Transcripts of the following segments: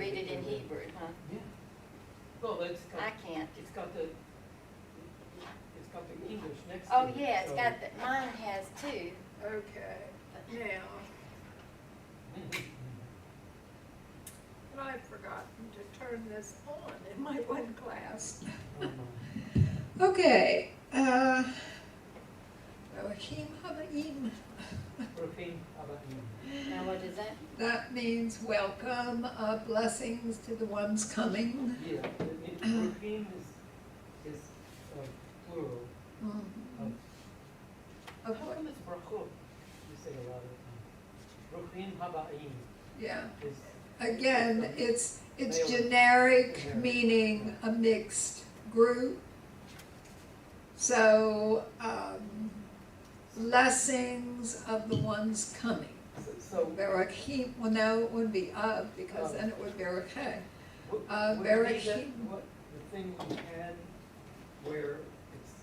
read it in Hebrew, huh? Yeah. Well, I can't. it's got the English next to Oh, it. yeah, it's so- got the, mine has two. Okay, now, and I've forgotten to turn this on in my one class. Okay, Elohim Habaim. Ruchim Habaim. Now, what is that? That means welcome, blessings to the ones coming. Yeah, Ruchim is plural. Mhm. How Of what? come it's brachot? You say a lot of times. Ruchim Habaim Yeah, is. again, it's Male. generic, Generic. meaning a mixed group. So, blessings of the ones coming. So. Berachim, well, no, it wouldn't be of, because then it would be Beracheh. Would it be Berachim. that what the thing we had where it's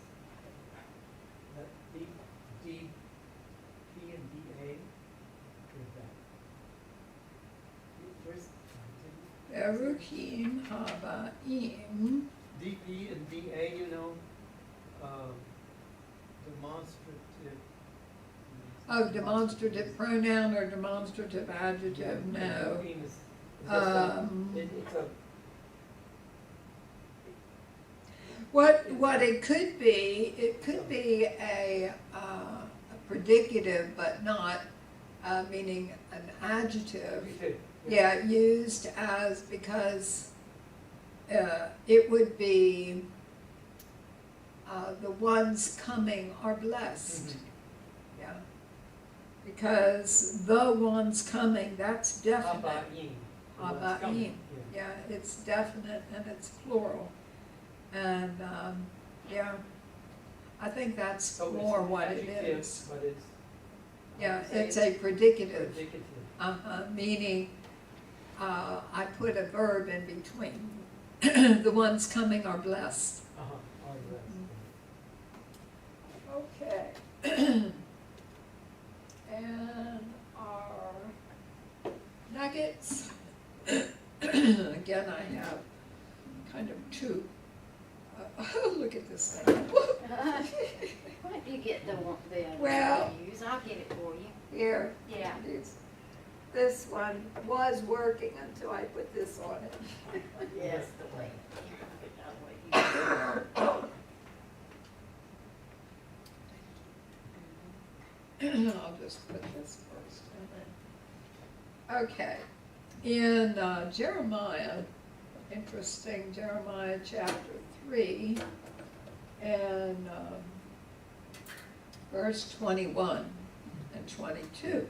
that D and DA is that? Where's Berachim Habaim. DP and DA, you know, demonstrative. Oh, demonstrative pronoun or demonstrative adjective, no. Ruchim is just a- Um, it's a. What it could be a predicative, but not, meaning an adjective. Yeah, used as, because it would be the ones coming are blessed. Mhm. Yeah. Because the ones coming, that's definite. Habaim. Habaim. Yeah, it's definite and it's plural. And, yeah, I think that's So it's more an what it adjective, is. But it's. Yeah, say it's a predicative, Predicative. meaning, I put a verb in between. The ones coming are blessed. All right. Okay. And our nuggets, again, I have kind of two. Look at this thing. Why don't you get the one, Well- you use? I'll get it for you. Here, Yeah. this one was working until I put this on it. Yes, the way. I'll just put this first. Okay, in Jeremiah, interesting, Jeremiah chapter 3 and verse 21 and 22. It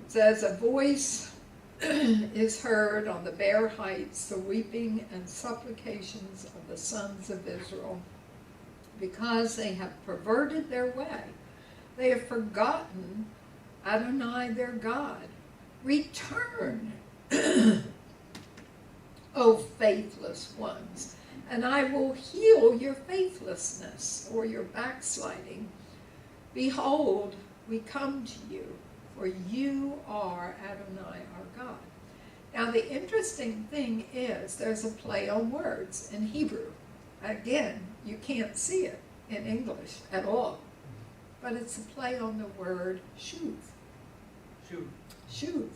says, a voice is heard on the bare heights, the weeping and supplications of the sons of Israel, because they have perverted their way. They have forgotten Adonai their God. Return, O faithless ones, and I will heal your faithlessness or your backsliding. Behold, we come to you, for you are Adonai our God. Now the interesting thing is there's a play on words in Hebrew. Again, you can't see it in English at all, but it's a play on the word shuv. Shoot. Shuv.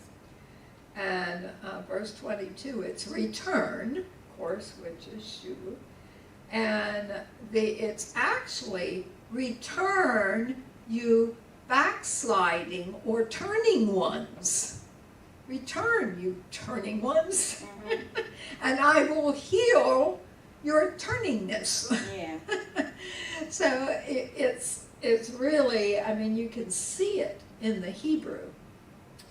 And verse 22, it's return, of course, which is shuv. And it's actually return, you backsliding or turning ones. Return, you turning ones. Mhm. And I will heal your turningness. Yeah. So it's really, I mean, you can see it in the Hebrew,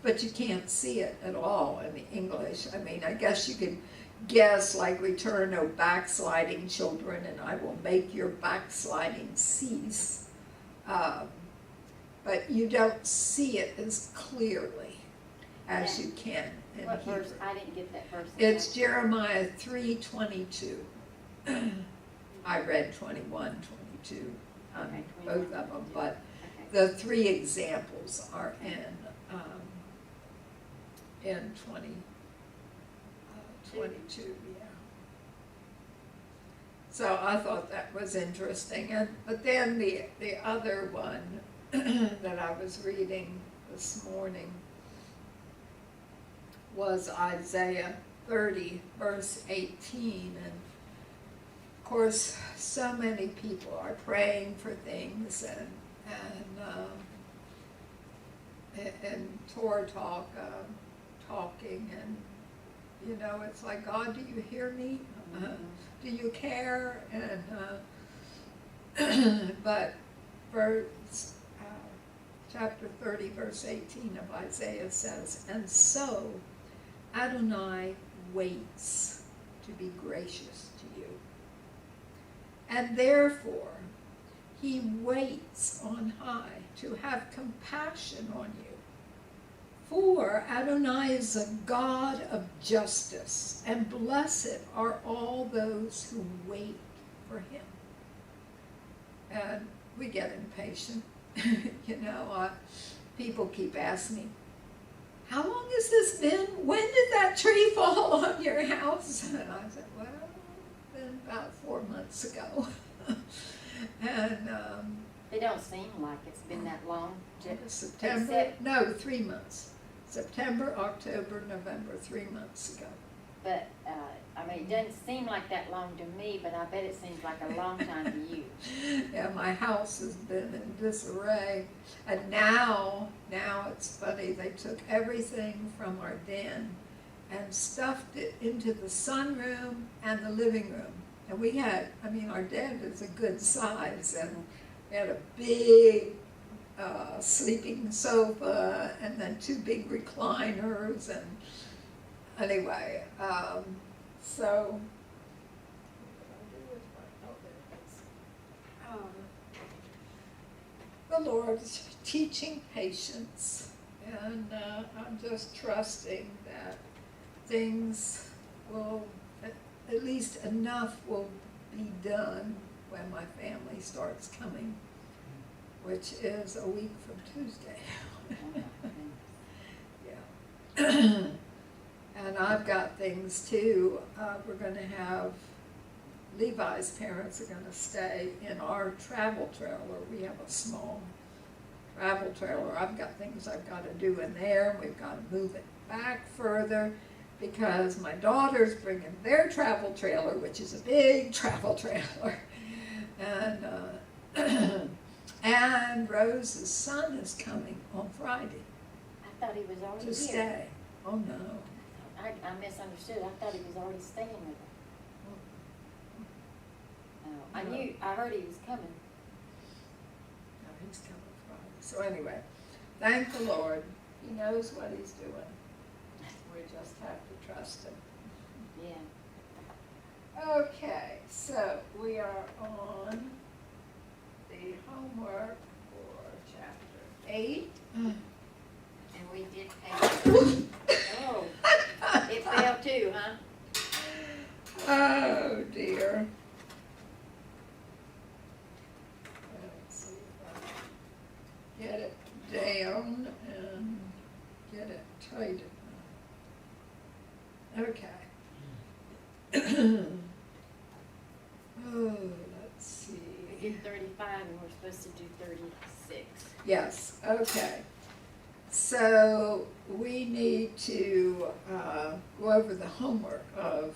but you can't see it at all in the English. I mean, I guess you could guess, like, return, O backsliding children, and I will make your backsliding cease. But you don't see it as clearly as you can in What Hebrew. verse? I didn't get that verse. It's Jeremiah 3:22. I read 21, 22, Okay, both of them, but Okay. the three examples are in 20, 22, yeah. So I thought that was interesting. But then the other one that I was reading this morning was Isaiah 30, verse 18. And of course, so many people are praying for things and Torah talk, talking, and you know, it's like, God, do you hear me? Do you care? And but chapter 30, verse 18 of Isaiah says, and so Adonai waits to be gracious to you. And therefore, he waits on high to have compassion on you. For Adonai is a God of justice, and blessed are all those who wait for him. And we get impatient. You know, people keep asking me, how long has this been? When did that tree fall on your house? And I said, well, it's been about 4 months ago. And It don't seem like it's been that long. September, Except- no, 3 months. September, October, November, 3 months ago. But, I mean, it doesn't seem like that long to me, but I bet it seems like a long time to you. Yeah, my house has been in disarray. And now it's funny, they took everything from our den and stuffed it into the sunroom and the living room. And we had, I mean, our den is a good size, and we had a big sleeping sofa, and then 2 big recliners, and anyway, so the Lord's teaching patience, and I'm just trusting that things will, at least enough will be done when my family starts coming, which is a week from Tuesday. Yeah. And I've got things too. We're going to have, Levi's parents are going to stay in our travel trailer. We have a small travel trailer. I've got things I've got to do in there. We've got to move it back further because my daughter's bringing their travel trailer, which is a big travel trailer. And Rose's son is coming on Friday I thought he was already to here. stay. Oh, no. I misunderstood. I thought he was already staying with her. Oh, I heard he was coming. No, he's coming Friday. So anyway, thank the Lord. He knows what he's doing. We just have to trust him. Yeah. Okay, so we are on the homework for chapter 8. And we did pay. Oh, it fell too, huh? Oh dear. Let's see if I get it down and get it tightened. Okay. Oh, let's see. We did 35 and we're supposed to do 36. Yes, okay. So we need to go over the homework of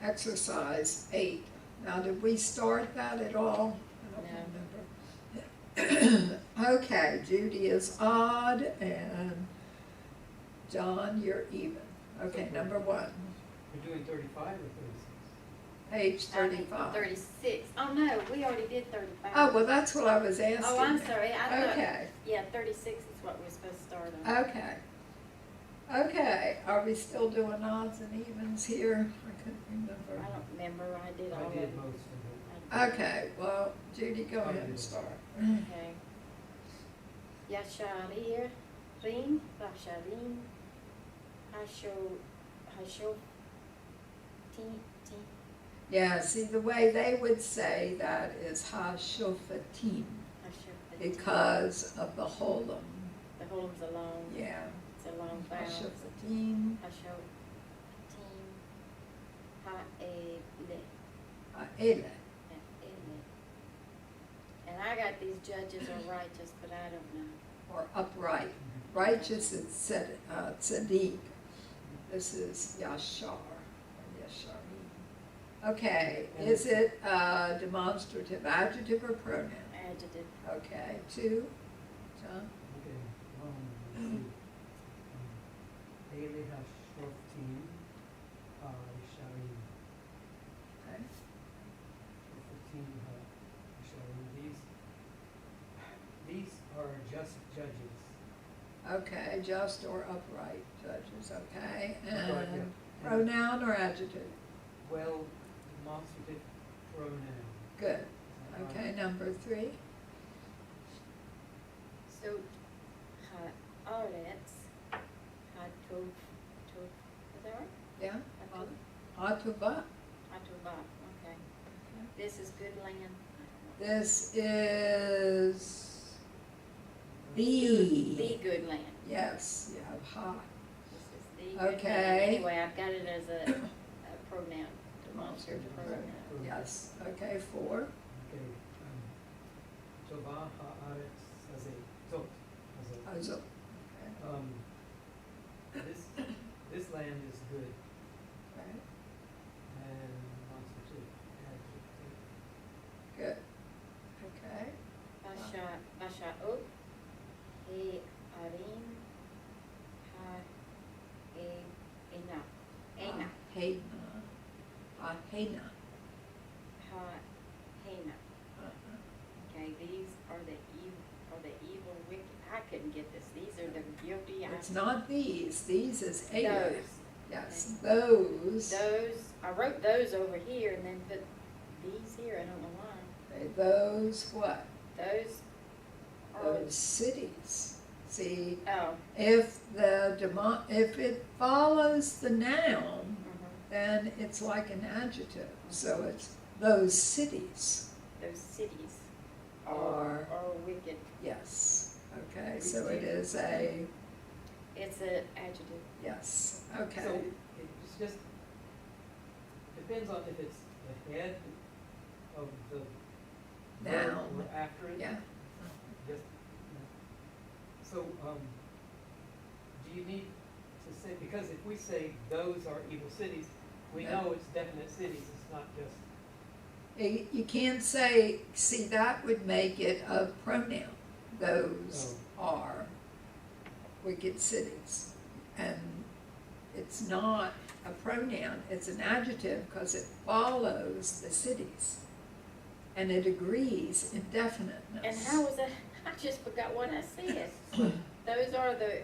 exercise 8. Now, did we start that at all? I don't remember. Okay, Judy is odd and John, you're even. Okay, number 1, We're doing 35 or 36? page I think 35. 36. Oh, no, we already did 35. Oh, well, that's what I was asking. Oh, I'm sorry. I thought, Okay. yeah, 36 is what we're supposed to start on. Okay. Okay, are we still doing odds and evens here? I couldn't I remember. don't remember. I did all I of did them. most of it. Okay, well, Judy, go ahead and start. Okay. Yasharir, Rim, Rasharim, Hasho, Ti. Yeah, see, the way they would say that is Hashofatim, because of the Holam. The Holam's a long, Yeah, it's a long vowel. Hashofatim. Hashotim, Ele. And I got these judges are righteous, but I don't know. Or upright. Righteous is tzaddik. This is yashar, or yasharim. Okay, is it a demonstrative adjective or pronoun? Adjective. Okay, 2, John? Okay, let's see. Ele hashoftim ha-yisharim. Okay. Shoftim ha-yisharim. These are just judges. Okay, just or upright judges, okay? Upright, And yeah. pronoun or adjective? Well, demonstrative pronoun. Good. Okay, number 3? So, haaretz, hatov, is that right? Yeah? Hatov, Atuvah. hatova, okay. This is good land. This is The the, good land. yes, you have ha, This is the good land. Okay. Anyway, I've got it as a pronoun. demonstrative pronoun, Pronoun. yes. Okay, 4? Okay. Tova haaretz hazeh. Tot hazeh. Also, This land is good okay, and demonstrative adjective. good. Okay, Basha'ot, he arim, ena, Hena, Hena. hena. Okay, these are the evil wicked. I couldn't get this. These are the guilty. It's not these is those. Ela. Yes, those. Those. I wrote those over here and then put these here. I don't know why. Okay, those what? Those are. Those cities. See, Oh. if if it follows the noun, Mhm. then it's like an adjective. So it's those cities Those cities are, are wicked. yes. Okay, so it is a, It's an adjective. yes, So okay. it's just, depends on if it's the head of the verb Noun. or after it. Yeah, Just, so, do you need to say, because if we say those are evil cities, we Yeah. know it's definite cities, it's not just, you can't say, see, that would make it a pronoun. Those are wicked cities. And it's not a pronoun, it's an adjective because it follows the cities. And it agrees indefiniteness. And how was that? I just forgot what I said. Those are the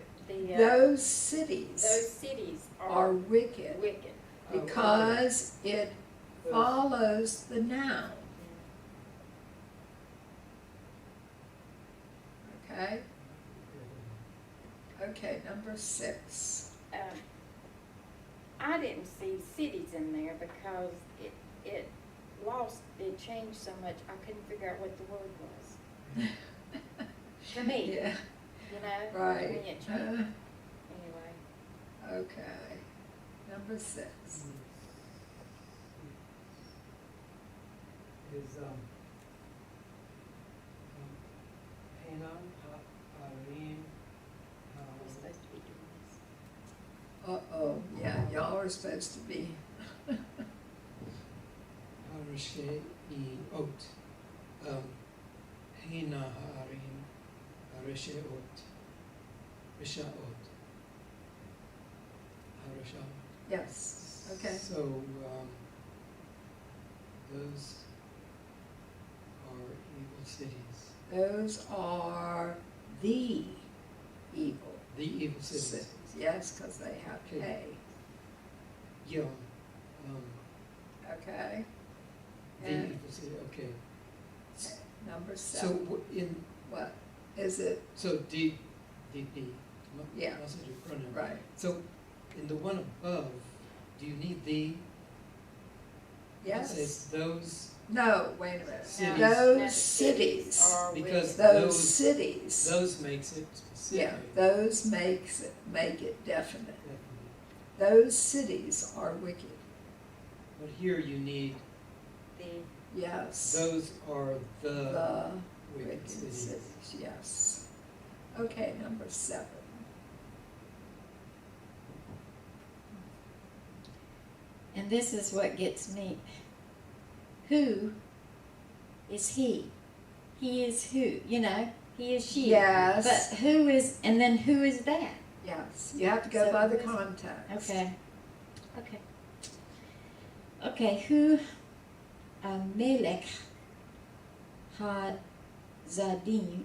Those cities those cities are are wicked wicked. because it those- follows the noun. Okay? Okay, number 6. I didn't see cities in there because it it changed so much. I couldn't figure out what the word was. To me, Yeah, you know, right. when it changed. Anyway, Okay, number 6. Is, Hena, Ha'arim, we're supposed to be doing this. Uh-oh, yeah, y'all are supposed to be. Harashe ot. Hina ha'arim. Harashe ot. Rishaot. Harasha. Yes, okay. So, those are evil cities. Those are the evil The evil cities. cities. Yes, because they have Okay. K. Yeah. Okay. The And evil city. Okay. number So 7. in What is it? so DP. Yeah. Also do pronoun. Right. So in the one above, do you need the? It says Yes. those, No, wait a minute. Cities. Those cities. are Because wicked. Those those- cities. those makes it specific. Yeah, those make it definite. Definitely. Those cities are wicked. But here you need the, Yes. Those are The wicked wicked cities. cities, yes. Okay, number 7. and this is what gets me. Who is he? He is who, you know, he is she. Yes. But who is, and then who is that? Yes, you have to go So by the who is- context. Okay. Okay. Okay, who Melech ha-Zadik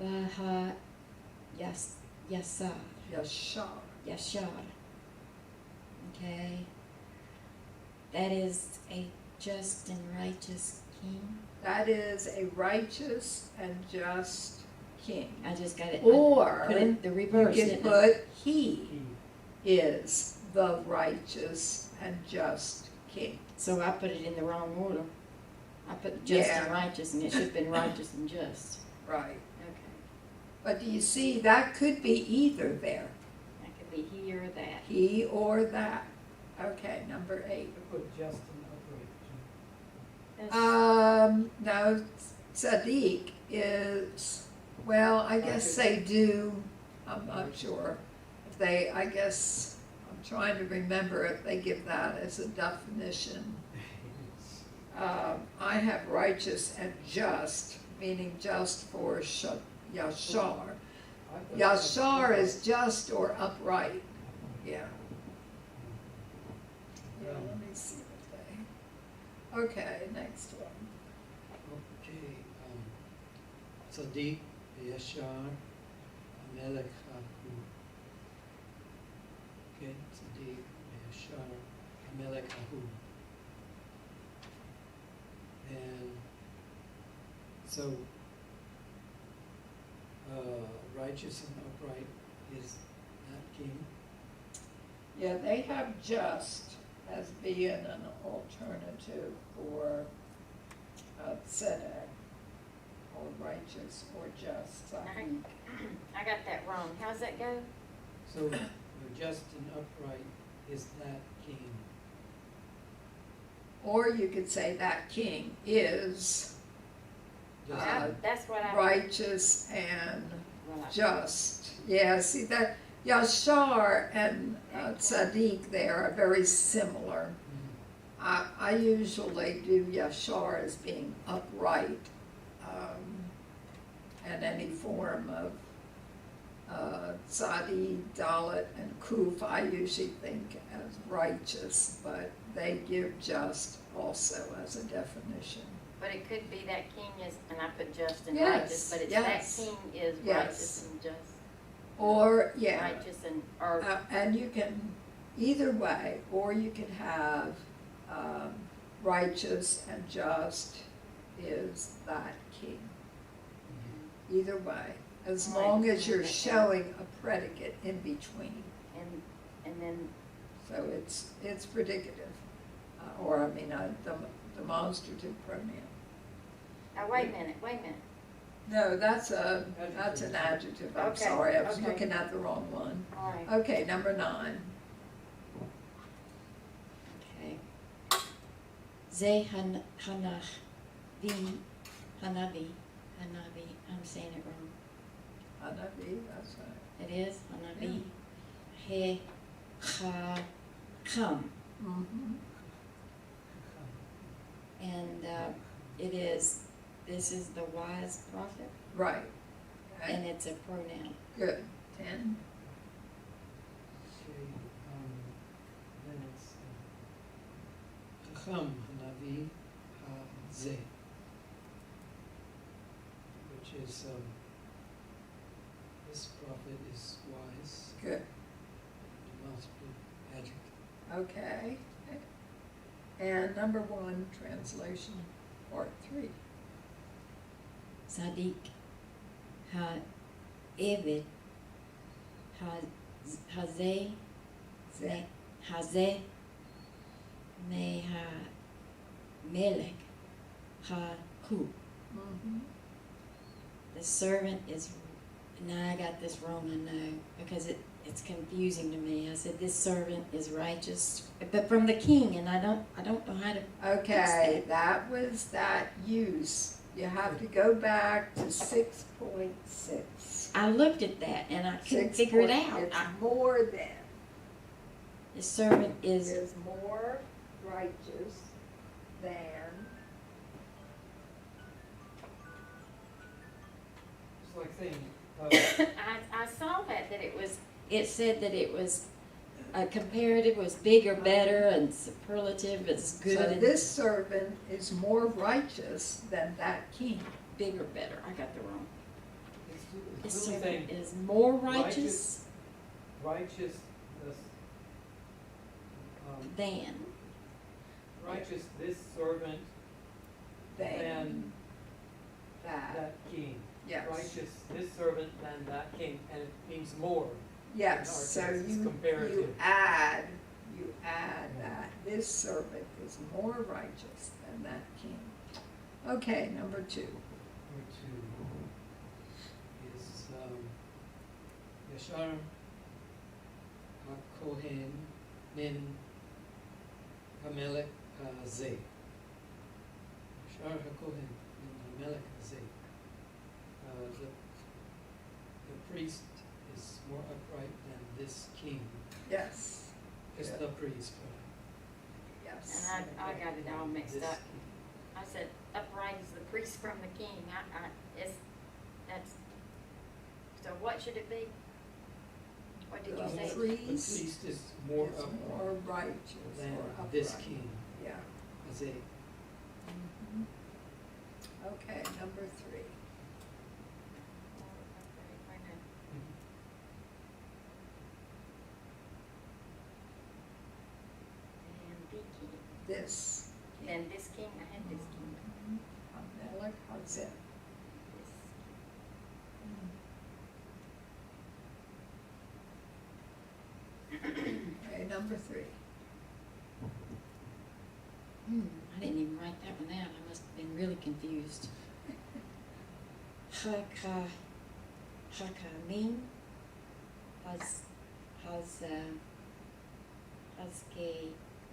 Baha Yasar. Yashar. Yashar. Okay. That is a just and righteous king. That is a righteous and just king. I just got it. Or I put in the you reverse. can didn't I? put he He, is the righteous and just king. So I put it in the wrong order. I put just and Yeah. righteous, and it should have been righteous and just. Right. Okay. But do you see, that could be either there, That could be he or that. he or that. Okay, number 8. I put just and upright. That's- No, Sadiq is, well, I guess they do, I'm not sure. If they, I guess, I'm trying to remember if they give that as a definition. I have righteous and just, meaning just for Yashar. I put- Yashar is just or upright, yeah. Yeah, let me see what they, okay, next one. Okay, Sadiq, Yashar, Melech Hahu. Okay, Sadiq, Yashar, Melech Hahu. And so, righteous and upright is that king. Yeah, they have just as being an alternative for tzedek, or righteous, or just. I got that wrong. How's that go? So, just and upright is that king. Or you could say that king is Just- That's what I. righteous and Well, I- just. Yeah, see that, Yashar and Tzaddik there are very similar. Mhm. I usually do Yashar as being upright, and any form of Tzadi, Dalit, and Kuf, I usually think as righteous, but they give just also as a definition. But it could be that king is, and I put just and Yes, righteous, but it's yes. that king is Yes. righteous and just. Or, yeah, Righteous and, or, and you can, either way, or you can have righteous and just is that king. Either way, as Right. long as you're showing a predicate in between. and then, So it's predicative, or I mean, demonstrative pronoun. wait a minute. No, that's an adjective, I'm Okay, sorry, I was okay. looking at the wrong one. All right. Okay, number 9. Okay. Ze Hanavi, I'm saying it wrong. Hanavi, that's right. It is Hanavi. He Chacham. Mm-hmm. And this is the wise prophet, Right. Okay. and it's a pronoun. Good. 10. Okay, then it's Chacham Hanavi HaZeh, which is, this prophet is wise, Good. demonstrative adjective. Okay. And number 1, translation, part 3. Sadiq ha-Evid ha-Hazeh Zeh. Hazeh me-ha-Melech ha-Hu. Mm-hmm. The servant is, now I got this wrong, I know, because it's confusing to me. I said, this servant is righteous, but from the king, and I don't know how to. Okay, that was that use. You have to go back to 6.6. I looked at that and I couldn't figure it out. It's more than. The servant is. Is more righteous than. It's like saying, I saw that it said that it was, a comparative was bigger, better, and superlative is good. So and this servant is more righteous than that king. bigger, better. I got the wrong. This it's really servant saying is more righteous righteousness, than. righteous this servant than That, that king. yes. Righteous this servant than that king, and it means more. Yes, In so our case, it's you comparative. add that. This servant is more righteous than that king. Okay, number 2. Number 2 is Yashar HaKohen min Hamelech HaZeh. Yashar HaKohen min Hamelech HaZeh. The priest is more upright than this king. Yes, Just Good. the priest, yes. And I got it all mixed This up. king. I said, upright is the priest from the king. That's, so what should it be? What did you The say? The priest priest is more is upright more righteous than or upright. this king. Yeah. HaZeh. Mhm. Okay, number 3. And the king. This. And this king, I had this king. Hamelech HaZeh. This. Okay, number 3. I didn't even write that one out. I must have been really confused.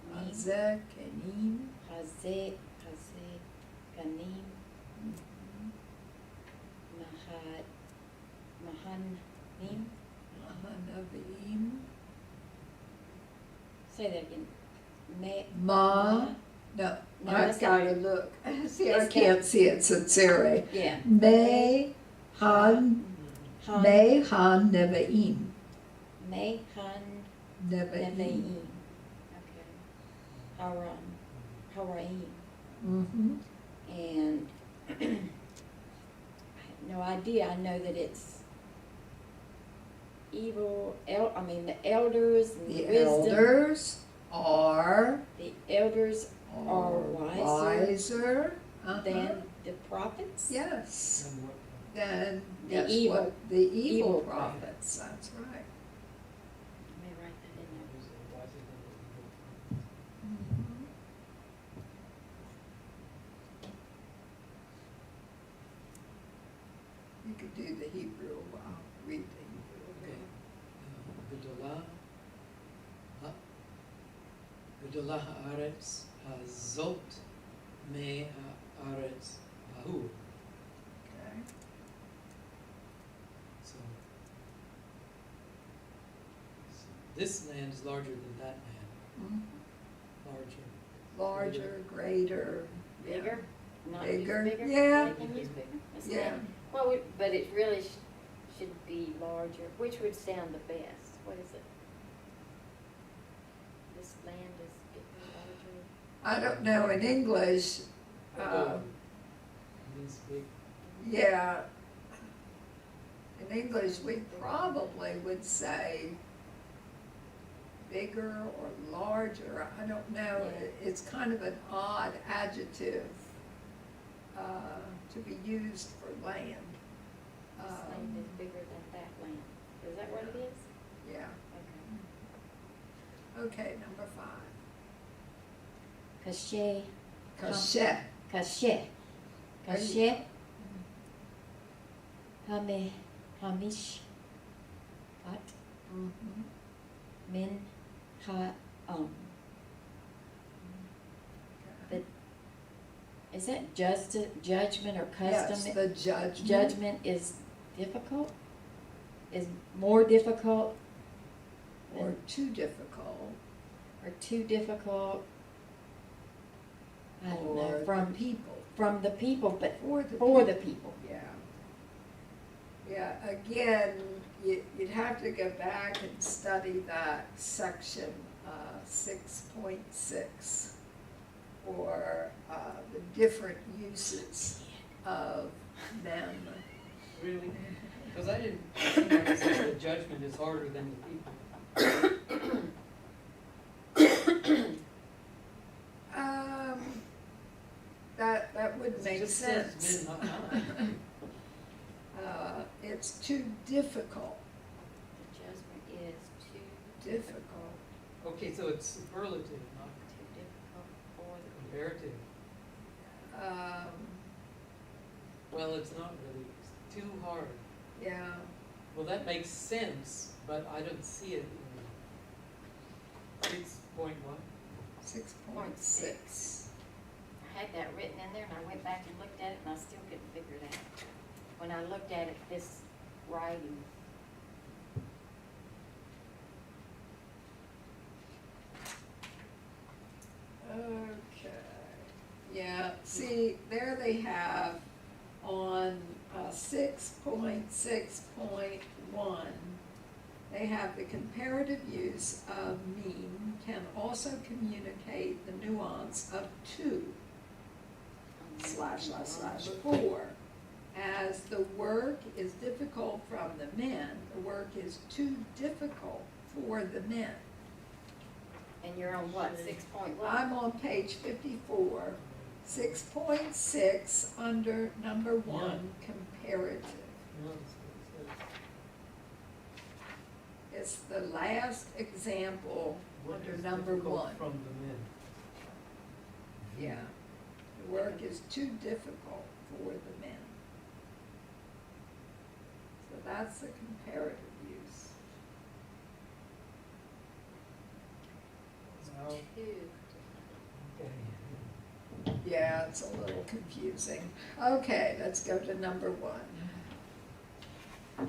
Hakamim. HaZeh Kenim. Ganim. Mahanim. Mahanavim. Say that again. No, No, I've that's got to not- look. See, I It's can't see it, Satsiri. Yeah. Me Han Nevaim. Mehan Nevaim. Nevaim. Okay. Haraim. Mm-hmm. And I had no idea. I know that it's evil. The elders and The wisdom. elders are The elders are wiser uh-huh. than the prophets. Yes. And what, Than The guess evil- what? The evil evil prophets. That's right. Let me write that in there. is it wiser than the evil? Mm-hmm. You could do the Hebrew. I'll read the Hebrew. Gedolah, Gedolah haaretz hazot me haaretz hahu. Okay. So this land is larger than that land. Mhm. Larger. Larger, greater. yeah. Bigger? Not Bigger, use bigger? yeah. They can use bigger? That's Yeah. fine. Well, but it really should be larger. Which would sound the best? What is it? This land is bigger, larger? I don't know, in English, Means big. yeah, in English, we probably would say bigger or larger. I don't know, it's kind of an odd adjective to be used for land. This land is bigger than that land. Is that what it is? Yeah, Okay. okay, number 5. Kashe. Kashet. Kashe. Are you- Kashe. Hamish. What? Mhm. Min ha'am. But is that judgment or custom? Yes, the judgment. Judgment is difficult? Is more difficult? Or too difficult. Or too difficult? I don't know, Or from the people. from the people, but For the for people. the people. Yeah. Yeah, again, you'd have to go back and study that section, 6.6, for the different uses of them. Really? Because I didn't, somebody said the judgment is harder than the people. That would make It just says sense. min ha'am. It's too difficult, The judgment is too difficult. Okay, so it's superlative, not too difficult for the people. comparative. Well, it's not really, it's too hard. Yeah, Well, that makes sense, but I don't see it in 6.1. 6.6. I had that written in there and I went back and looked at it and I still couldn't figure it out. When I looked at it, this writing. Okay, yeah, see, there they have on 6.6.1, they have the comparative use of mean can also communicate the nuance of two ///4. As the work is difficult from the men, the work is too difficult for the men. And you're on what, 6.1? I'm on page 54, 6.6, under number 1, comparative. No, that's what it It's the last example says. What under is number difficult 1. From the men. Yeah, the work is too difficult for the men. So that's the comparative use. Well, Two. okay. Yeah, it's a little confusing. Okay, let's go to number 1. John.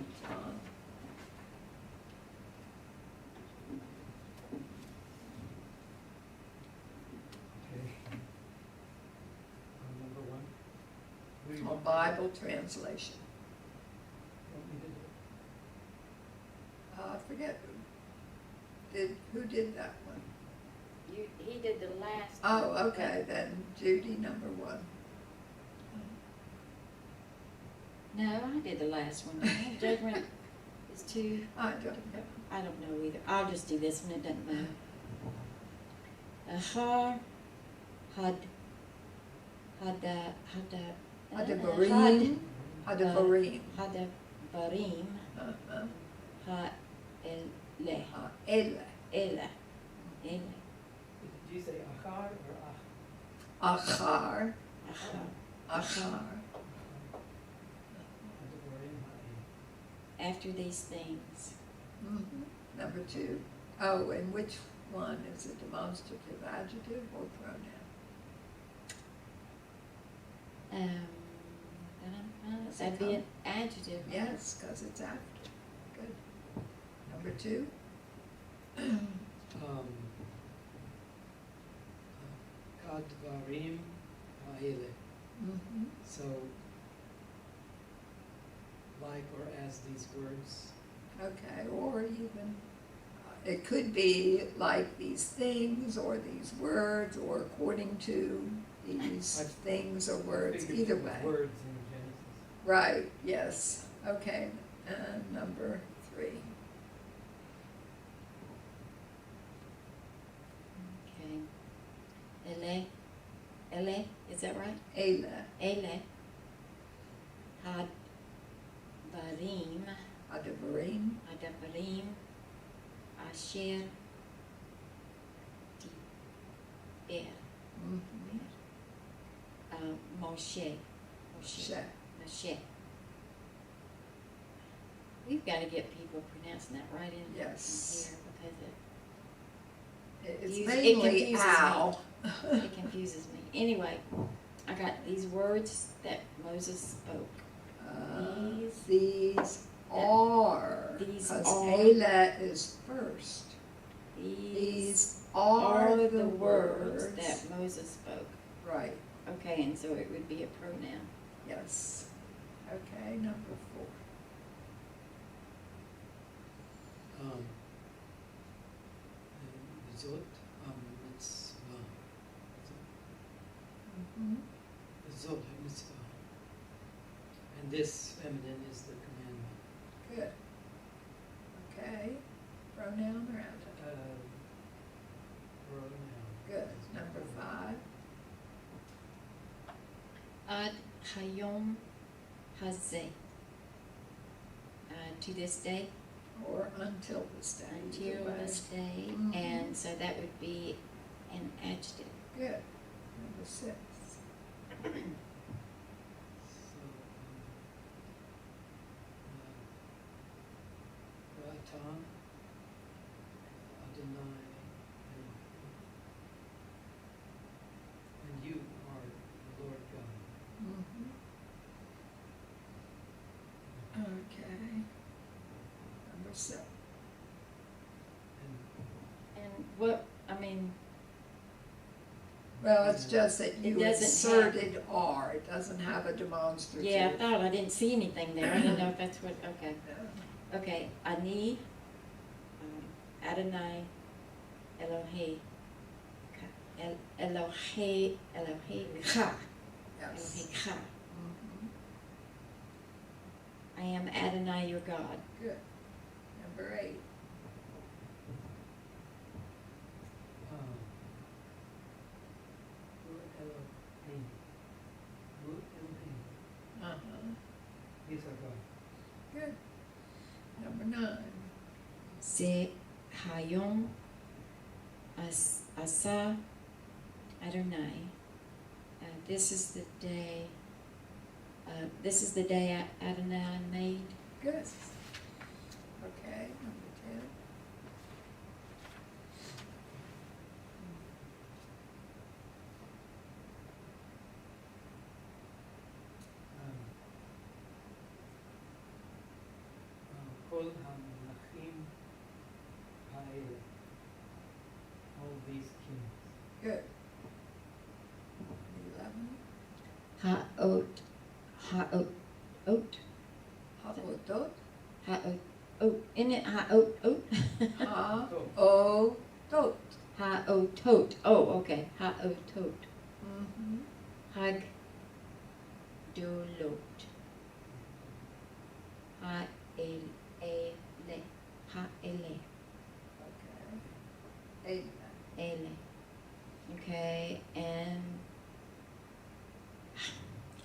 Okay. Number 1. Who do you On want? Bible translation. Want me to do it? I forget who did that one. He did the last. Oh, one, okay, then Judy, number 1. but- No, I did the last one. Judgment is too, I don't know. I don't know either. I'll just do this one, it doesn't matter. Ahar, Hadabarim, Hadabarim, Hadabarim, ha'eleh, Ela, ele. Did you say achar or Achar, Achar. Achar. After these things. Mhm. Number 2. Oh, and which one? Is it demonstrative adjective or pronoun? That'd be an adjective. right? Yes, because it's after. Good. Number 2. Kadvarim ha'ele. Mhm. So, like or as these words. Okay, or even, it could be like these things, or these words, or according to these I things or words, figured either it was way. words in Genesis. Right, yes, okay, and number 3. Okay. Ele, is that right? Ela, Ele. Hadbarim, Adabarim, hadabarim, asher, diber, mhm, Moshe. She, Moshe. We've got to get people pronouncing that right in Yes. here because It's It mainly confuses me. ow. it confuses me. Anyway, I got these words that Moses spoke. These are, These because are- Ayla is first. These These are the words words. that Moses spoke. Right, Okay, and so it would be a pronoun. yes. Okay, number 4. Zot, mitzvah. Mhm. Zot, mitzvah. And this feminine is the commandment. Good. Okay, pronoun or adjective? Pronoun. Good. Number 5. Ad hayom hazeh. To this day, Or until this day. either until way. this day, Mhm. and so that would be an adjective. Good. Number 6. So, Ratan, Adonai, and you are the Lord God. Mhm. Okay. Number 7. And And what, I mean, Well, it's just that you doesn't inserted "are." It doesn't have a demonstrative. yeah, I thought I didn't see anything there. I didn't know if that's what, okay. Yeah. Okay, Ani, Adonai, Elohe, Elohe, Elohecha, Yes. Elohecha. Mhm. I am Adonai your God. Good. Number 8. Hu Elohim. Hu Elohim. Uh-huh. These are God. Good. Number 9. Ze Hayom Asa Adonai. This is the day. This is the day Adonai made. Good. Okay, number 10. Kol HaMelachim Ha'el. All these kings. Good. 11. Ha'ot, Ha'odot. Ha'ot, isn't it ha'ot? Ha-o-tot. Ha'otot, oh, okay, ha'otot. Mhm. Hag dolot. Ha'ele. Ha'ele. Okay. Ele. Okay, and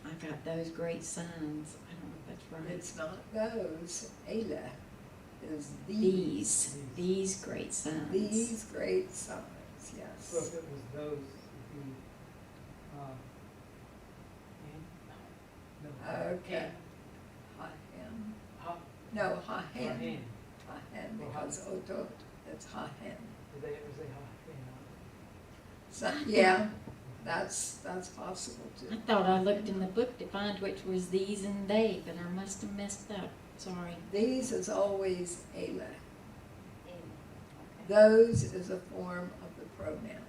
I got those great signs. I don't know if that's right. It's not those. Ayla is These great signs. These great signs, So yes. if it was those, it'd be, no. Okay. Ha-hen. Ha, No, ha-hen. Hahen. Ha-hen, Or because otot, it's ha-hen. Did they ever say ha? So, yeah, that's possible I too. thought I looked in the book to find which was these and they, but I must have messed up. Sorry. These is always Ayla. Okay. Those is a form of the pronoun.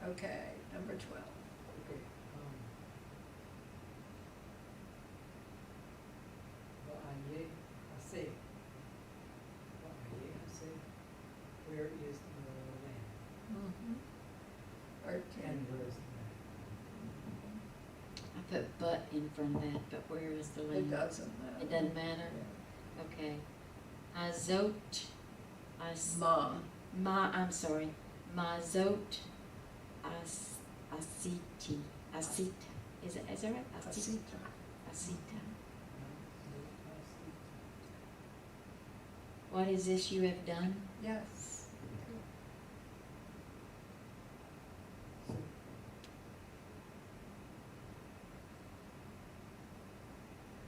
Okay, number 12. Okay. Va'aye haseh. Va'aye haseh. Where is the land? Mhm. 13. And where is the I put but in front of that, but where is the It land? doesn't matter. It doesn't matter? Okay. Azot, Ma. I'm sorry. Mazot, asiti, asita. Is that right? Asita. Asita. land? What is this you have done? Yes. So,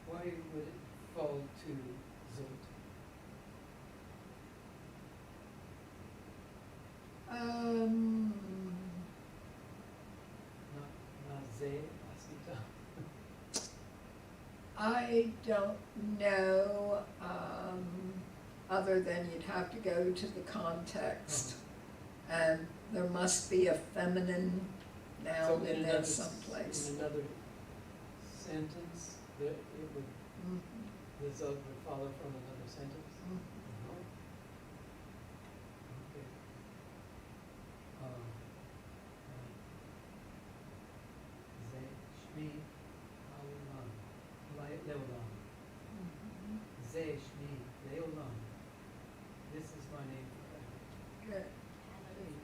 why would it fall to I don't know, other than you'd have to go to the context. And there must be a feminine So noun in there another someplace. In another sentence, that it would, Mhm. this would follow from another sentence? Mhm. Uh-huh. Okay. Ze, shmi, haolam, leolam. Mhm. Ze, shmi, leolam. This is my name forever. Good.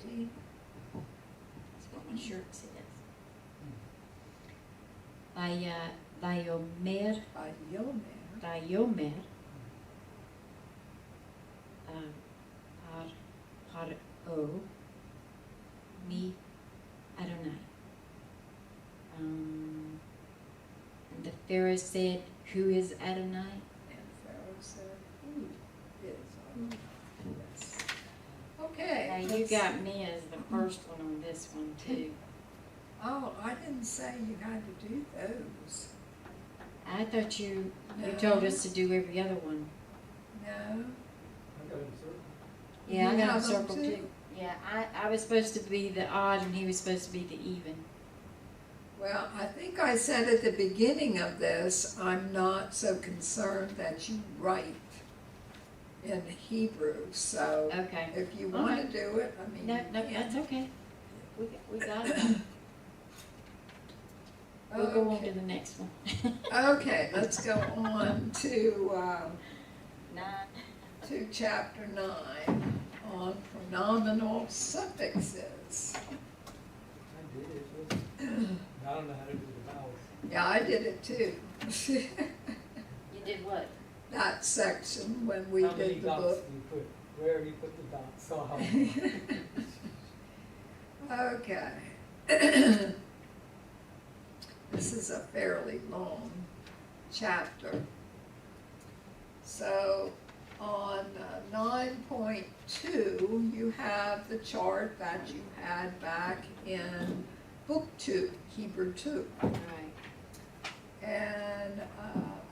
15. That's what my shirt says. Vayomer, Vayomer. Vayomer, Paro, Mi Adonai. And the Pharaoh said, "Who is Adonai?" And Pharaoh said, "Who is Adonai?" Yes. Okay. Now, you let's- got me as the first one on this one too. Oh, I didn't say you had to do those. I thought you No. told us to do every other one. No? I got it circled. Yeah, I You got have them them circled too? too. Yeah, I was supposed to be the odd and he was supposed to be the even. Well, I think I said at the beginning of this, I'm not so concerned that you write in Hebrew, so Okay. if you All want to right. do it, I mean. No, you no, can. that's okay. We got it. We'll go on Okay. to the next one. Okay, let's go on Nine. to chapter 9 on pronominal suffixes. I did it, wasn't I don't know how to do the vowels. Yeah, I did it too. You did what? That section when we How many did the dots book. do you put? Where you put the dots? So how? Okay. This is a fairly long chapter. So on 9.2, you have the chart that you had back in Book 2, Hebrew 2. Right. And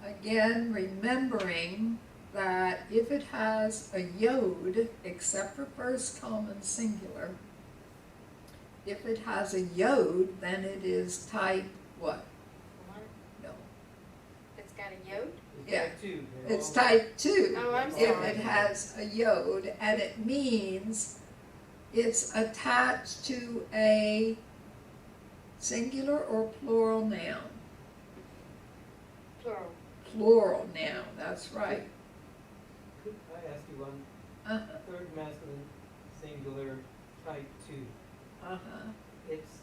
again, remembering that if it has a yod, except for first common singular, if it has a yod, then it is type what? One. No. It's got a yod? Yeah. Type two, they're It's all- type 2. Oh, I'm If sorry. it has a yod, and it means it's attached to a singular or plural noun. Plural. Plural noun, that's right. Could I ask you one? Uh-huh, Third masculine singular type two. uh-huh, It's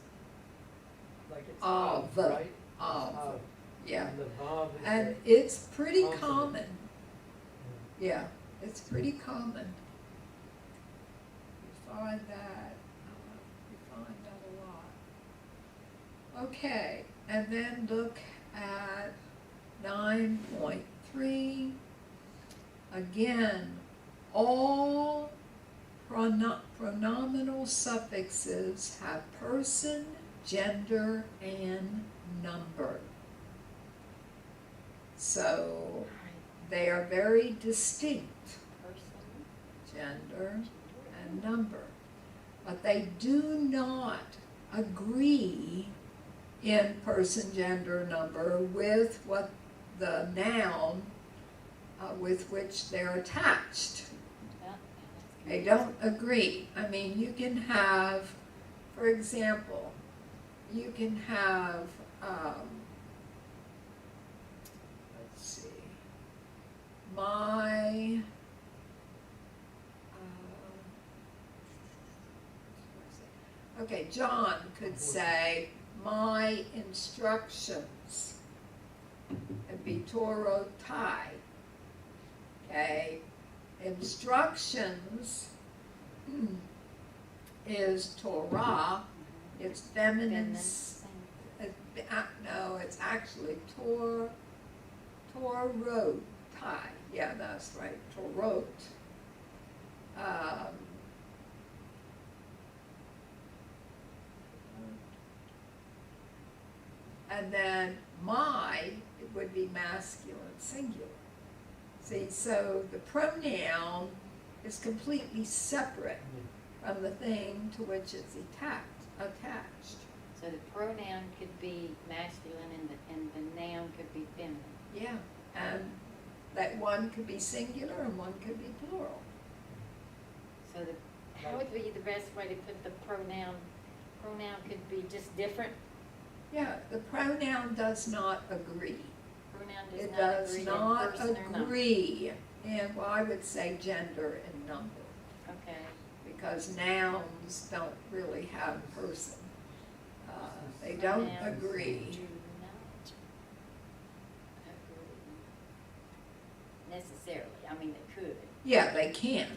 like it's Of. right? of, yeah. And the vav is And the- it's pretty Consonant. common, yeah, it's pretty common. You find that a lot. Okay, and then look at 9.3. Again, all pronominal suffixes have person, gender, and number. So they are very distinct, Person. gender and number. But they do not agree in person, gender, number with what the noun with which they're attached. Yeah, They don't agree. I mean, you can have, for example, you can have, let's see, my, okay, John could say, my instructions. It'd be Torotai. Okay, instructions is Torah. It's feminine. Goodness. No, it's actually Torotai. Yeah, that's right. Torot. And then my would be masculine singular. See, so the pronoun is completely separate from the thing to which it's attached. So the pronoun could be masculine and the noun could be feminine. Yeah, and that one could be singular and one could be plural. So how would be the best way to put the pronoun? Pronoun could be just different. Yeah, the pronoun does not agree. Pronoun It does not does agree not in person or number. agree in, well, I would say gender and number, Okay. because nouns don't really have person. They don't Pronouns agree. do not agree necessarily. I mean, they could. Yeah, they can.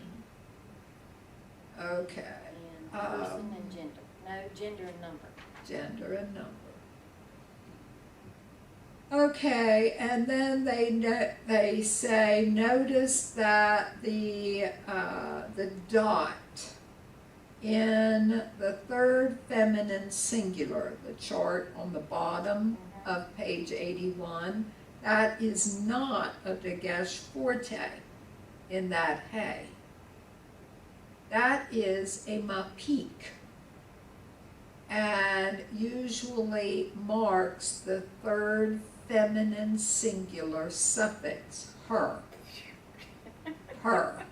Okay, And person and gender. No, gender and number. gender and number. Okay, and then they say, notice that the dot in the third feminine singular, the chart on the bottom of page 81, that is not a Dagesh forte in that hay. That is a mapik, and usually marks the third feminine singular suffix, her. Her,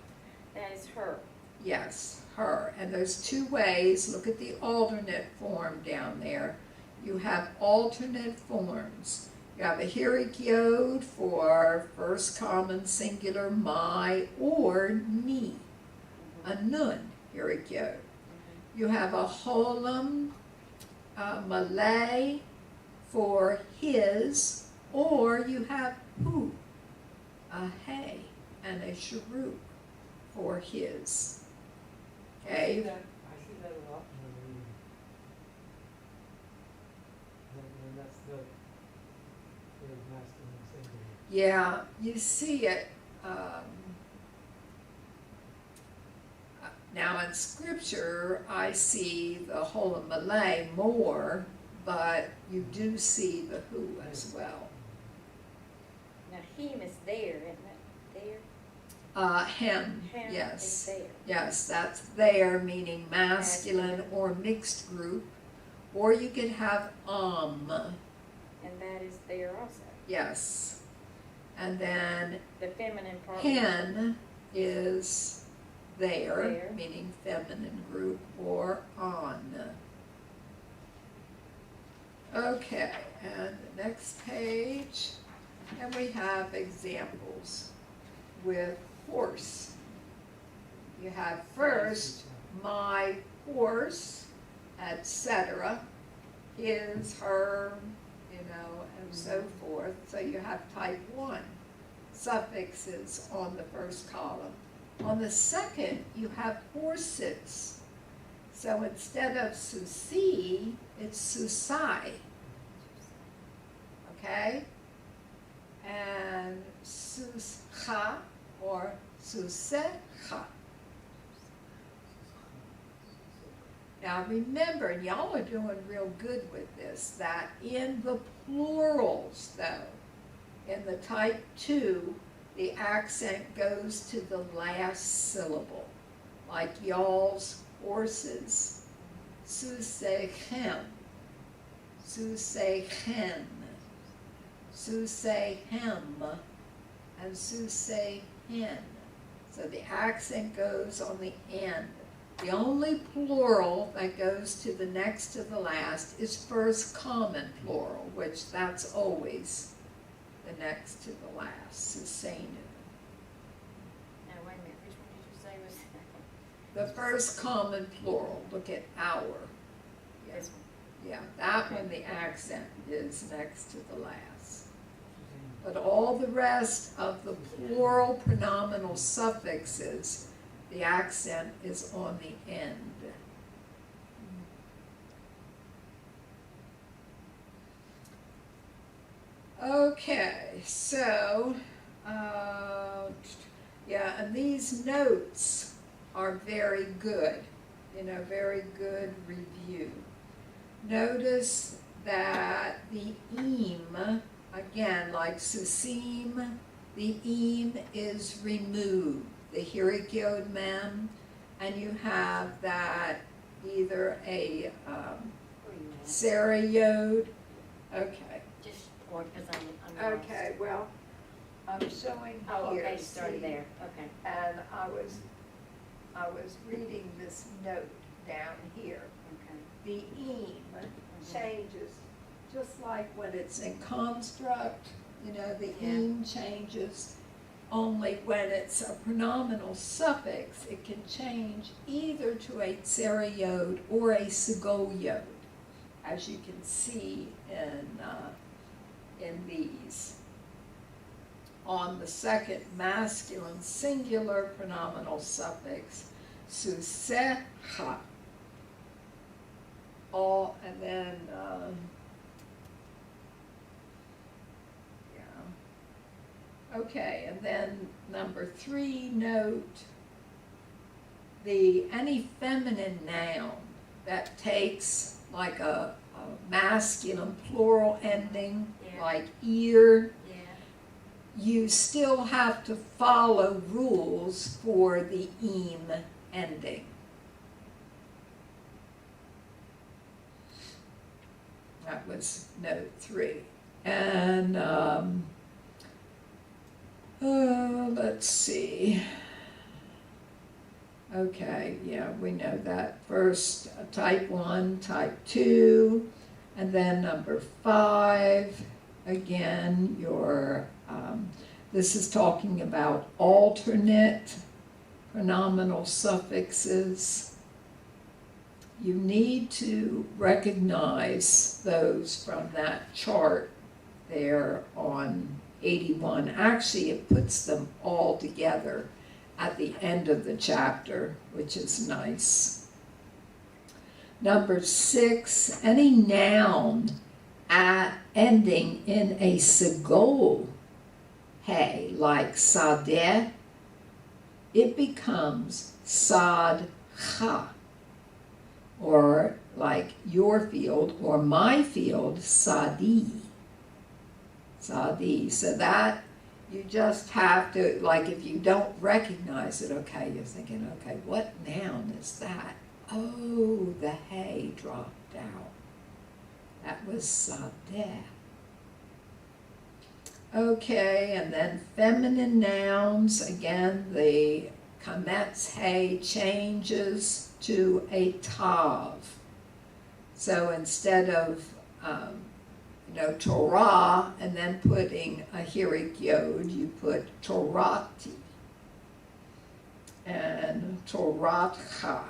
That is her. yes, her. And there's two ways. Look at the alternate form down there. You have alternate forms. You have a hirik yod for first common singular my or ni, a nun hirik yod. You have a holam Malay for his, or you have hu, a hay, and a sharuk for his. I see Okay, that a lot when I'm reading. And that's the masculine singular. yeah, you see it. Now in scripture, I see the holam Malay more, but you do see the hu as well. Now, him is there, isn't it? There? Hem, Him yes. is there. Yes, that's there, meaning masculine or mixed group. Or you could have And that is there also. yes. And then The feminine part. hen is there, There. meaning feminine group, or on. Okay, and the next page, and we have examples with horse. You have first, my horse, etc., his, her, and so forth. So you have type 1 suffixes on the first column. On the second, you have horses. So instead of susi, it's susai. Okay? And suscha or susecha. Now remember, and y'all are doing real good with this, that in the plurals though, in the type 2, the accent goes to the last syllable, like y'all's horses, susechem, susechem, susechem, and susehen. So the accent goes on the end. The only plural that goes to the next to the last is first common plural, which that's always the next to the last, susainu. Now, wait a minute, which one did you say was The first common plural, look at our. Yeah, this one? yeah, that one, the accent is next to the last. But all the rest of the plural pronominal suffixes, the accent is on the end. Okay, so, yeah, and these notes are very good, very good review. Notice that the eem again, like susim, the eem is removed, the hirik yod mem, and you have that either a Sarah yod. Okay. Just, or, cause I'm lost. Okay, well, I'm showing Oh, here. okay, you started see, there, okay. And I was reading this note down here. Okay. The eem changes, just like when it's in construct, you know, the Yeah. eem changes. Only when it's a pronominal suffix, it can change either to a tsera yod or a segol yod, as you can see in these. On the second masculine singular pronominal suffix, susecha, all, and then, yeah. Okay, and then number 3, note any feminine noun that takes like a masculine plural ending, Yeah. like ear, Yeah. you still have to follow rules for the eem ending. That was note 3. And let's see. Okay, yeah, we know that. First, type 1, type 2, and then number 5, again, this is talking about alternate pronominal suffixes. You need to recognize those from that chart there on 81. Actually, it puts them all together at the end of the chapter, which is nice. Number 6, any noun ending in a segol hey, like sadeh, it becomes sadcha. Or like your field or my field, sadi. Sadi. So that you just have to, like if you don't recognize it, okay, you're thinking, okay, what noun is that? Oh, the hay dropped out. That was sadeh. Okay, and then feminine nouns, again, the kametz hay changes to a tav. So instead of, Torah and then putting a hirik yod, you put Torati and Toratcha,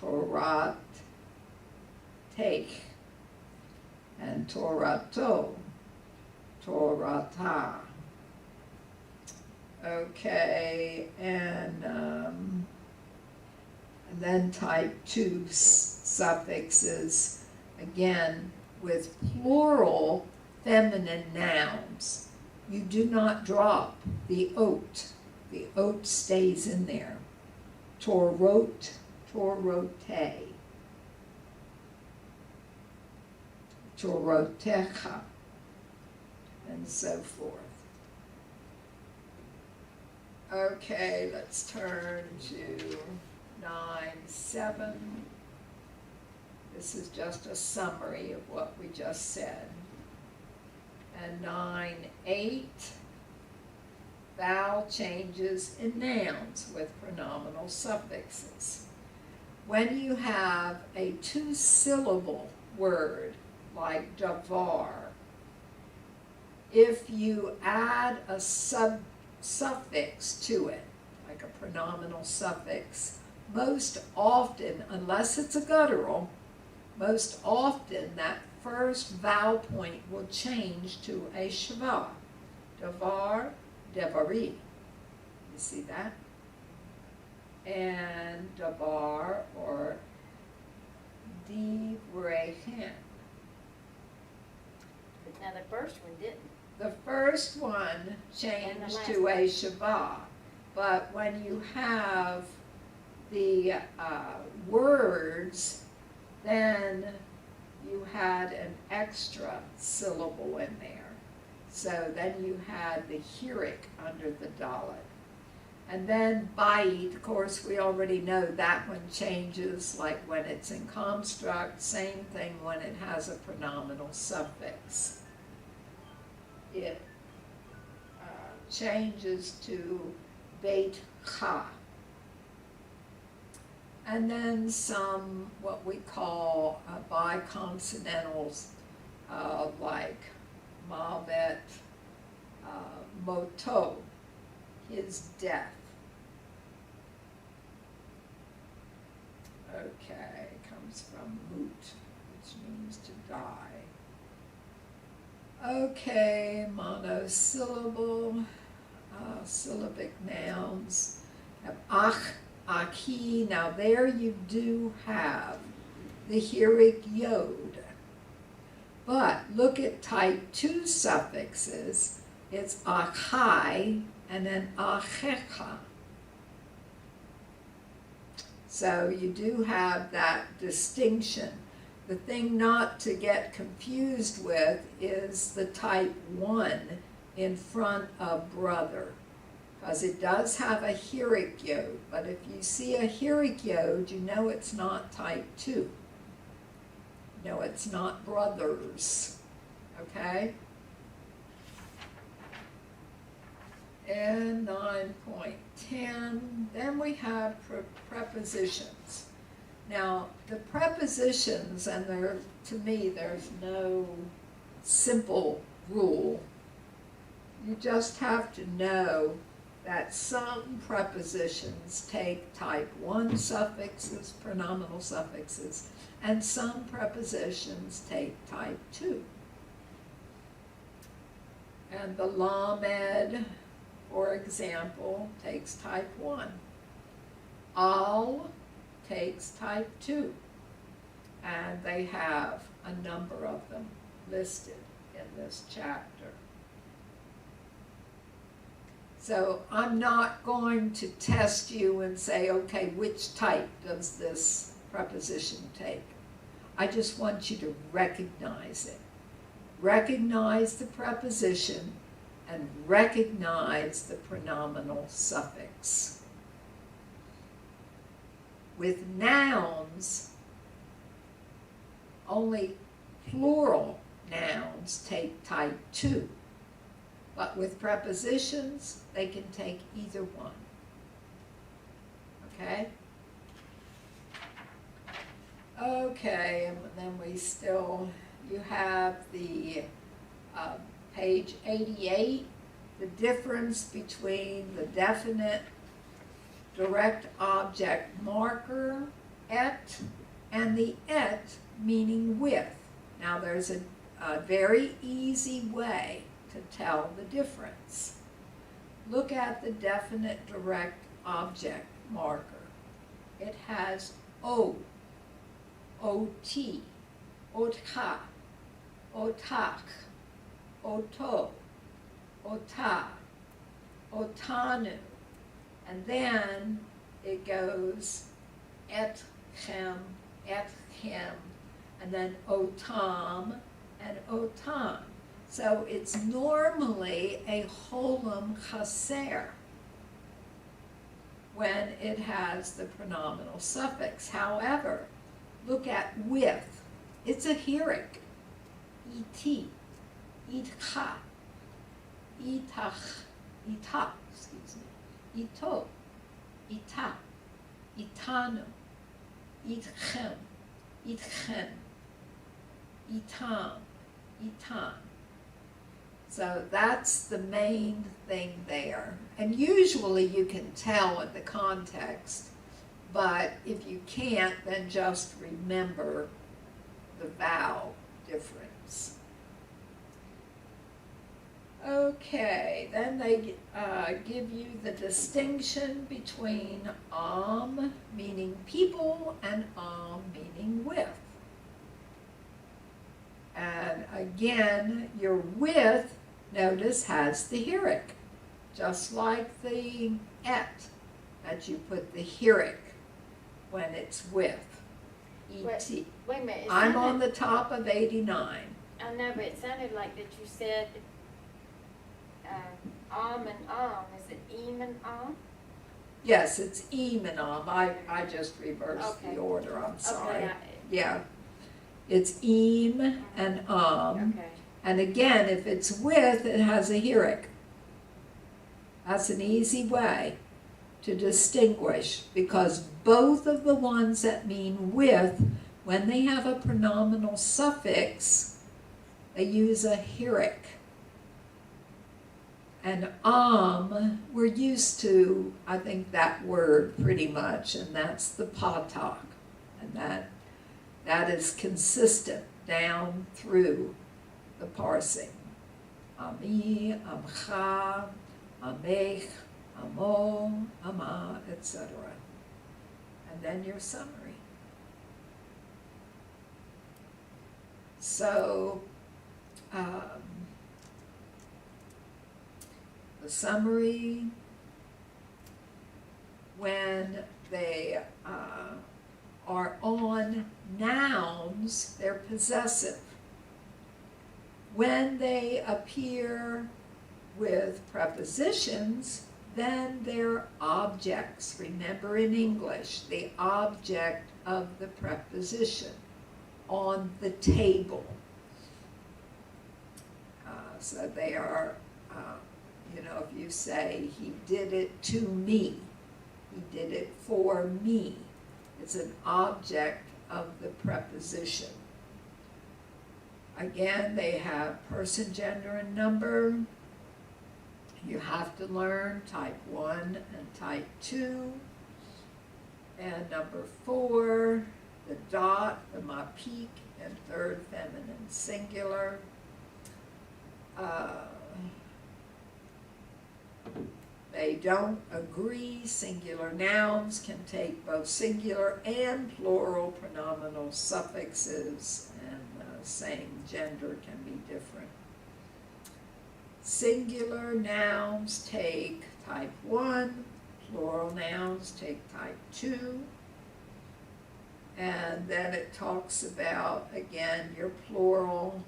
Torat take, and Torato, Torata. Okay, and then type 2 suffixes, again, with plural feminine nouns. You do not drop the ot. The ot stays in there. Torot, torote, torotecha, and so forth. Okay, let's turn to 9-7. This is just a summary of what we just said. And 9-8, vowel changes in nouns with pronominal suffixes. When you have a 2-syllable word like davar, if you add a suffix to it, like a pronominal suffix, most often, unless it's a guttural, most often that first vowel point will change to a shva. Davar, devari. You see that? And davar or divrehen. But now the first one didn't. The first one changed to a shva, but when you have the words, then you had an extra syllable in there. So then you had the heuric under the Dalet. And then bait, of course, we already know that one changes, like when it's in construct, same thing when it has a pronominal suffix. It changes to beit cha. And then some, what we call biconsonantals, like mavet, moto, his death. Okay, comes from mut, which means to die. Okay, monosyllable, syllabic nouns. Have ach, aki. Now there you do have the heuric yod. But look at type 2 suffixes. It's achai and then achecha. So you do have that distinction. The thing not to get confused with is the type 1 in front of brother, because it does have a heuric yod, but if you see a heuric yod, you know it's not type 2. No, it's not brothers, okay? And 9.10, then we have prepositions. Now, the prepositions, and there, to me, there's no simple rule. You just have to know that some prepositions take type 1 suffixes, pronominal suffixes, and some prepositions take type 2. And the lamed, for example, takes type 1. Al takes type 2. And they have a number of them listed in this chapter. So I'm not going to test you and say, okay, which type does this preposition take? I just want you to recognize it. Recognize the preposition and recognize the pronominal suffix. With nouns, only plural nouns take type 2. But with prepositions, they can take either one. Okay? Okay, and then we still, you have the page 88, the difference between the definite direct object marker, et, and the et meaning with. Now there's a very easy way to tell the difference. Look at the definite direct object marker. It has O, OT, OTCHA, OTACH, OTO, OTA, OTANU, and then it goes etchem, etchem, and then otam and otan. So it's normally a holum chaser when it has the pronominal suffix. However, look at with. It's a heuric. Et, itcha, itach, itach, excuse me, ito, ita, itanu, itchem, itchen, itam, itan. So that's the main thing there. And usually you can tell in the context, but if you can't, then just remember the vowel difference. Okay, then they give you the distinction between meaning people, and meaning with. And again, your with, notice, has the heuric, just like the et, that you put the heuric when it's with. E-T. Wait a minute. I'm on the top of 89. I know, but it sounded like that you said, and is it and Yes, it's Eam and I just reversed the Okay. order, I'm sorry. Okay, Yeah. It's Eam and okay. And again, if it's with, it has a hieroc. That's an easy way to distinguish, because both of the ones that mean with, when they have a pronominal suffix, they use a hieroc. And we're used to, I think, that word pretty much, and that's the patak. And that is consistent down through the parsing. Ami, amcha, amech, amo, ama, etc. And then your summary. So, the summary, when they are on nouns, they're possessive. When they appear with prepositions, then they're objects. Remember, in English, the object of the preposition on the table. So they are, if you say, he did it to me, he did it for me, it's an object of the preposition. Again, they have person, gender, and number. You have to learn type 1 and type 2. And number 4, the dot, the mapik, and third feminine singular. They don't agree. Singular nouns can take both singular and plural pronominal suffixes, and same gender can be different. Singular nouns take type 1, plural nouns take type 2. And then it talks about, again, your plural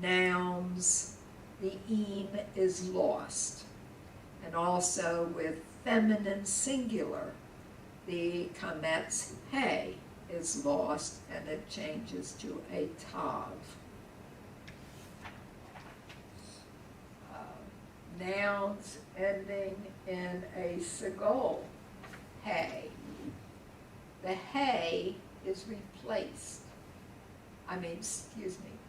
nouns, the eam is lost. And also with feminine singular, the kametz he is lost and it changes to a tav. Nouns ending in a segol, he. The he is replaced.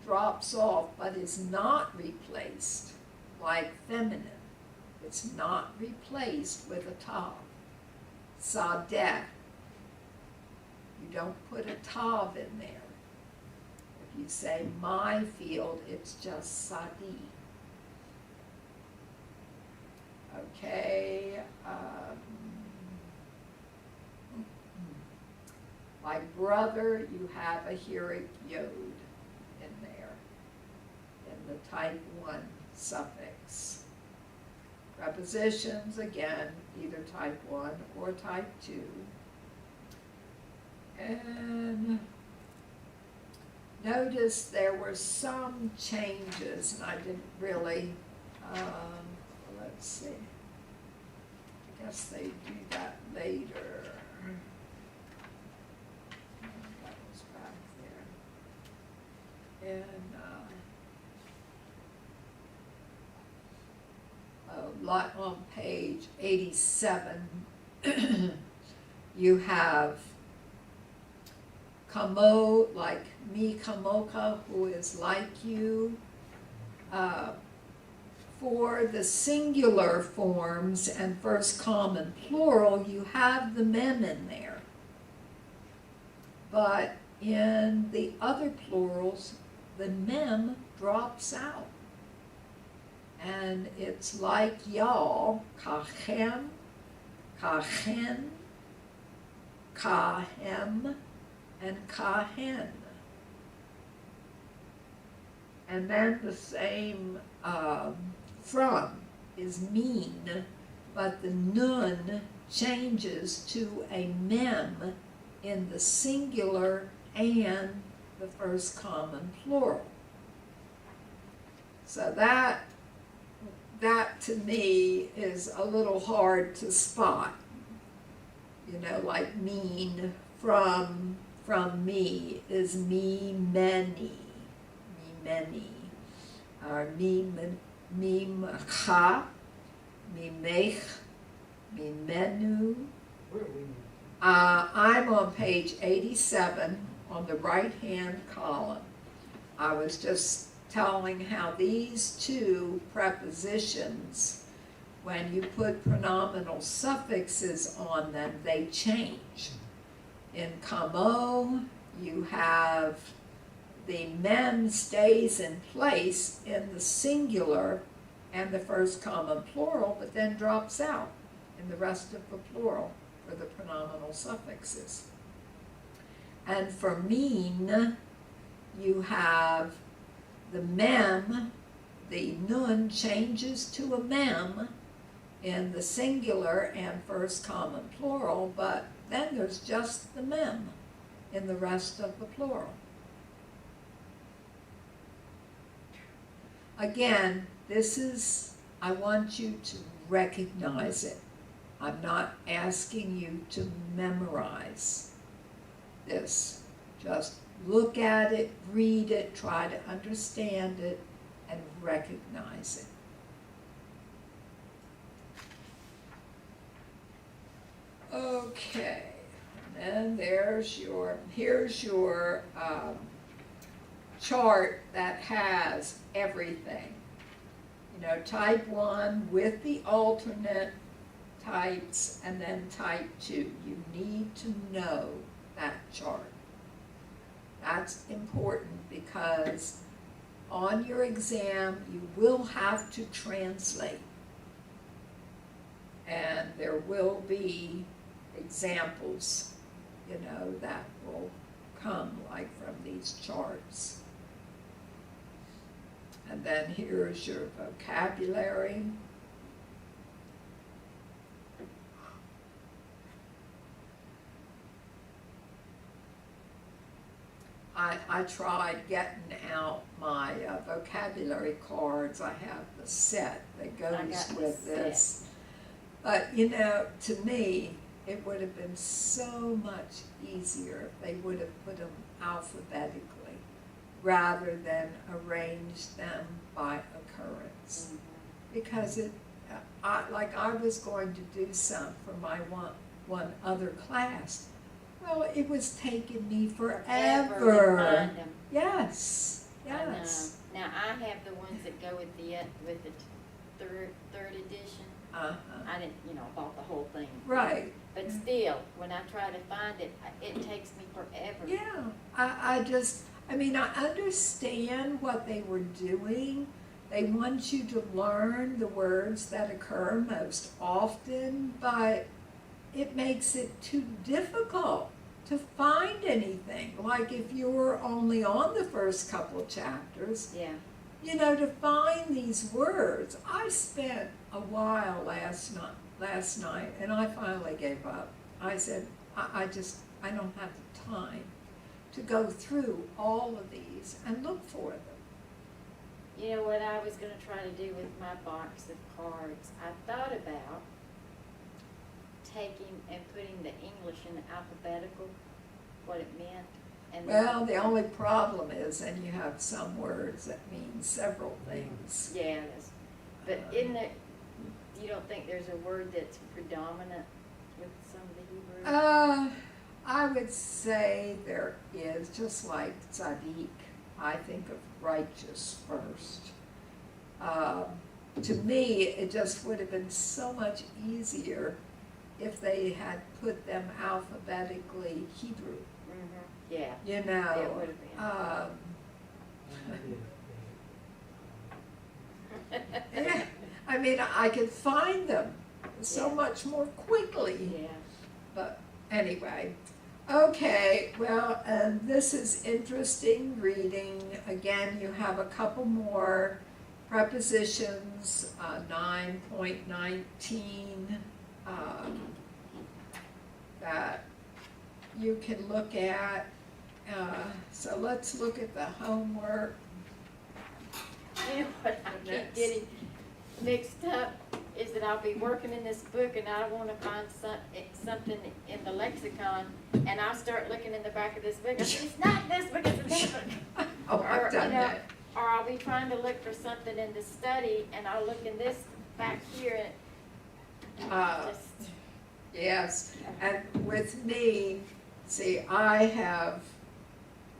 Drops off, but is not replaced like feminine. It's not replaced with a tav. Sadeh. You don't put a tav in there. If you say my field, it's just sadi. Okay. Like brother, you have a hieroc yod in there, in the type 1 suffix. Prepositions, again, either type 1 or type 2. And notice there were some changes, and I didn't really, let's see. I guess they do that later. That was back there. And on page 87, you have kamo, like mi kamoka, who is like you. For the singular forms and first common plural, you have the mem in there. But in the other plurals, the mem drops out. And it's like y'all, kachem, kachen, kahem, and kahen. And then the same from is mean, but the nun changes to a mem in the singular and the first common plural. So that to me is a little hard to spot. You know, like mean from me is me many, or me mecha, me mech, me menu. Where are we now? I'm on page 87 on the right-hand column. I was just telling how these two prepositions, when you put pronominal suffixes on them, they change. In kamo, you have the mem stays in place in the singular and the first common plural, but then drops out in the rest of the plural for the pronominal suffixes. And for mean, you have the mem, the nun changes to a mem in the singular and first common plural, but then there's just the mem in the rest of the plural. Again, I want you to recognize it. I'm not asking you to memorize this. Just look at it, read it, try to understand it, and recognize it. Okay, and then here's your chart that has everything. You know, type 1 with the alternate types, and then type 2. You need to know that chart. That's important because on your exam you will have to translate, and there will be examples, you know, that will come like from these charts. And then here's your vocabulary. I tried getting out my vocabulary cards. I have the set that goes with this. But, you know, to me, it would have been so much easier if they would have put them alphabetically rather than arranged them by occurrence. Because I was going to do some for my one other class. Well, it was taking me forever. To find them. Yes, I know. yes. Now, I have the ones that go with the third edition. Uh-huh. I didn't, bought the whole thing. Right. But still, when I try to find it, it takes me forever. Yeah, I understand what they were doing. They want you to learn the words that occur most often, but it makes it too difficult to find anything. Like if you're only on the first couple of chapters, Yeah. To find these words. I spent a while last night, and I finally gave up. I said, I don't have the time to go through all of these and look for them. You know what I was going to try to do with my box of cards? I thought about taking and putting the English in the alphabetical, what it meant. And Well, the only problem is, and you have some words that mean several things. Yeah, but isn't it, you don't think there's a word that's predominant with some of the Hebrew? I would say there is, just like tzaddik, I think of righteous first. To me, it just would have been so much easier if they had put them alphabetically Hebrew. Yeah. You know, It would have been. I mean, I could find them so Yeah. much more quickly. Yeah. But anyway, okay, well, and this is interesting reading. Again, you have a couple more prepositions, 9.19, that you can look at, So let's look at the homework. You know what I keep Next. getting mixed up is that I'll be working in this book and I wanna find something in the lexicon, and I'll start looking in the back of this book, I say, it's not this book, it's another book. Oh, Or, I've done you know, that. Or I'll be trying to look for something in the study, and I'll look in this back here, and just, Yes, and with me, see, I have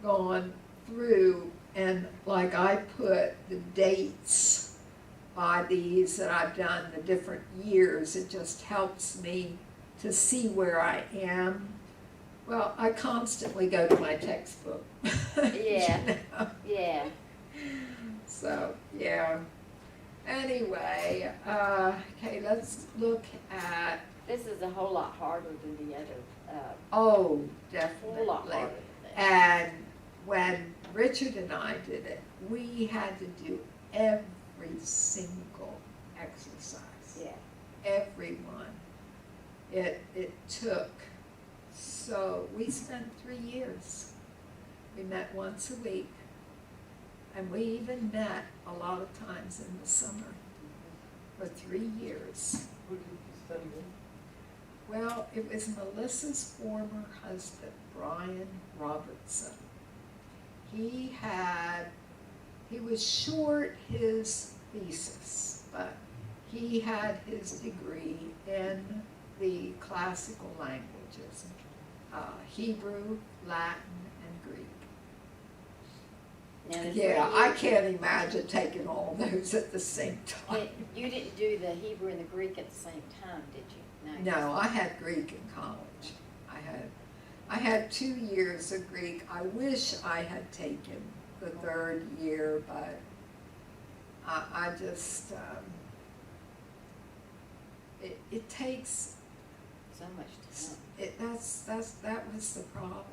gone through and like I put the dates by these that I've done, the different years. It just helps me to see where I am. Well, I constantly go to my textbook. Yeah. You know? yeah. So, yeah. Anyway, okay, let's look at, This is a whole lot harder than the other, oh, a whole lot definitely. harder than that. And when Richard and I did it, we had to do every single exercise. Yeah. Every one. It took, so we spent 3 years. We met once a week. And we even met a lot of times in the summer for 3 years. Who did you study with? Well, it was Melissa's former husband, Brian Robertson. He was short his thesis, but he had his degree in the classical languages, Hebrew, Latin, and Greek. Now, the Yeah, 3 I years- can't imagine taking all those at the same time. You didn't do the Hebrew and the Greek at the same time, did you? No, I had Greek in college. I had 2 years of Greek. I wish I had taken the 3rd year, but I just, it takes, So much time. that was the problem.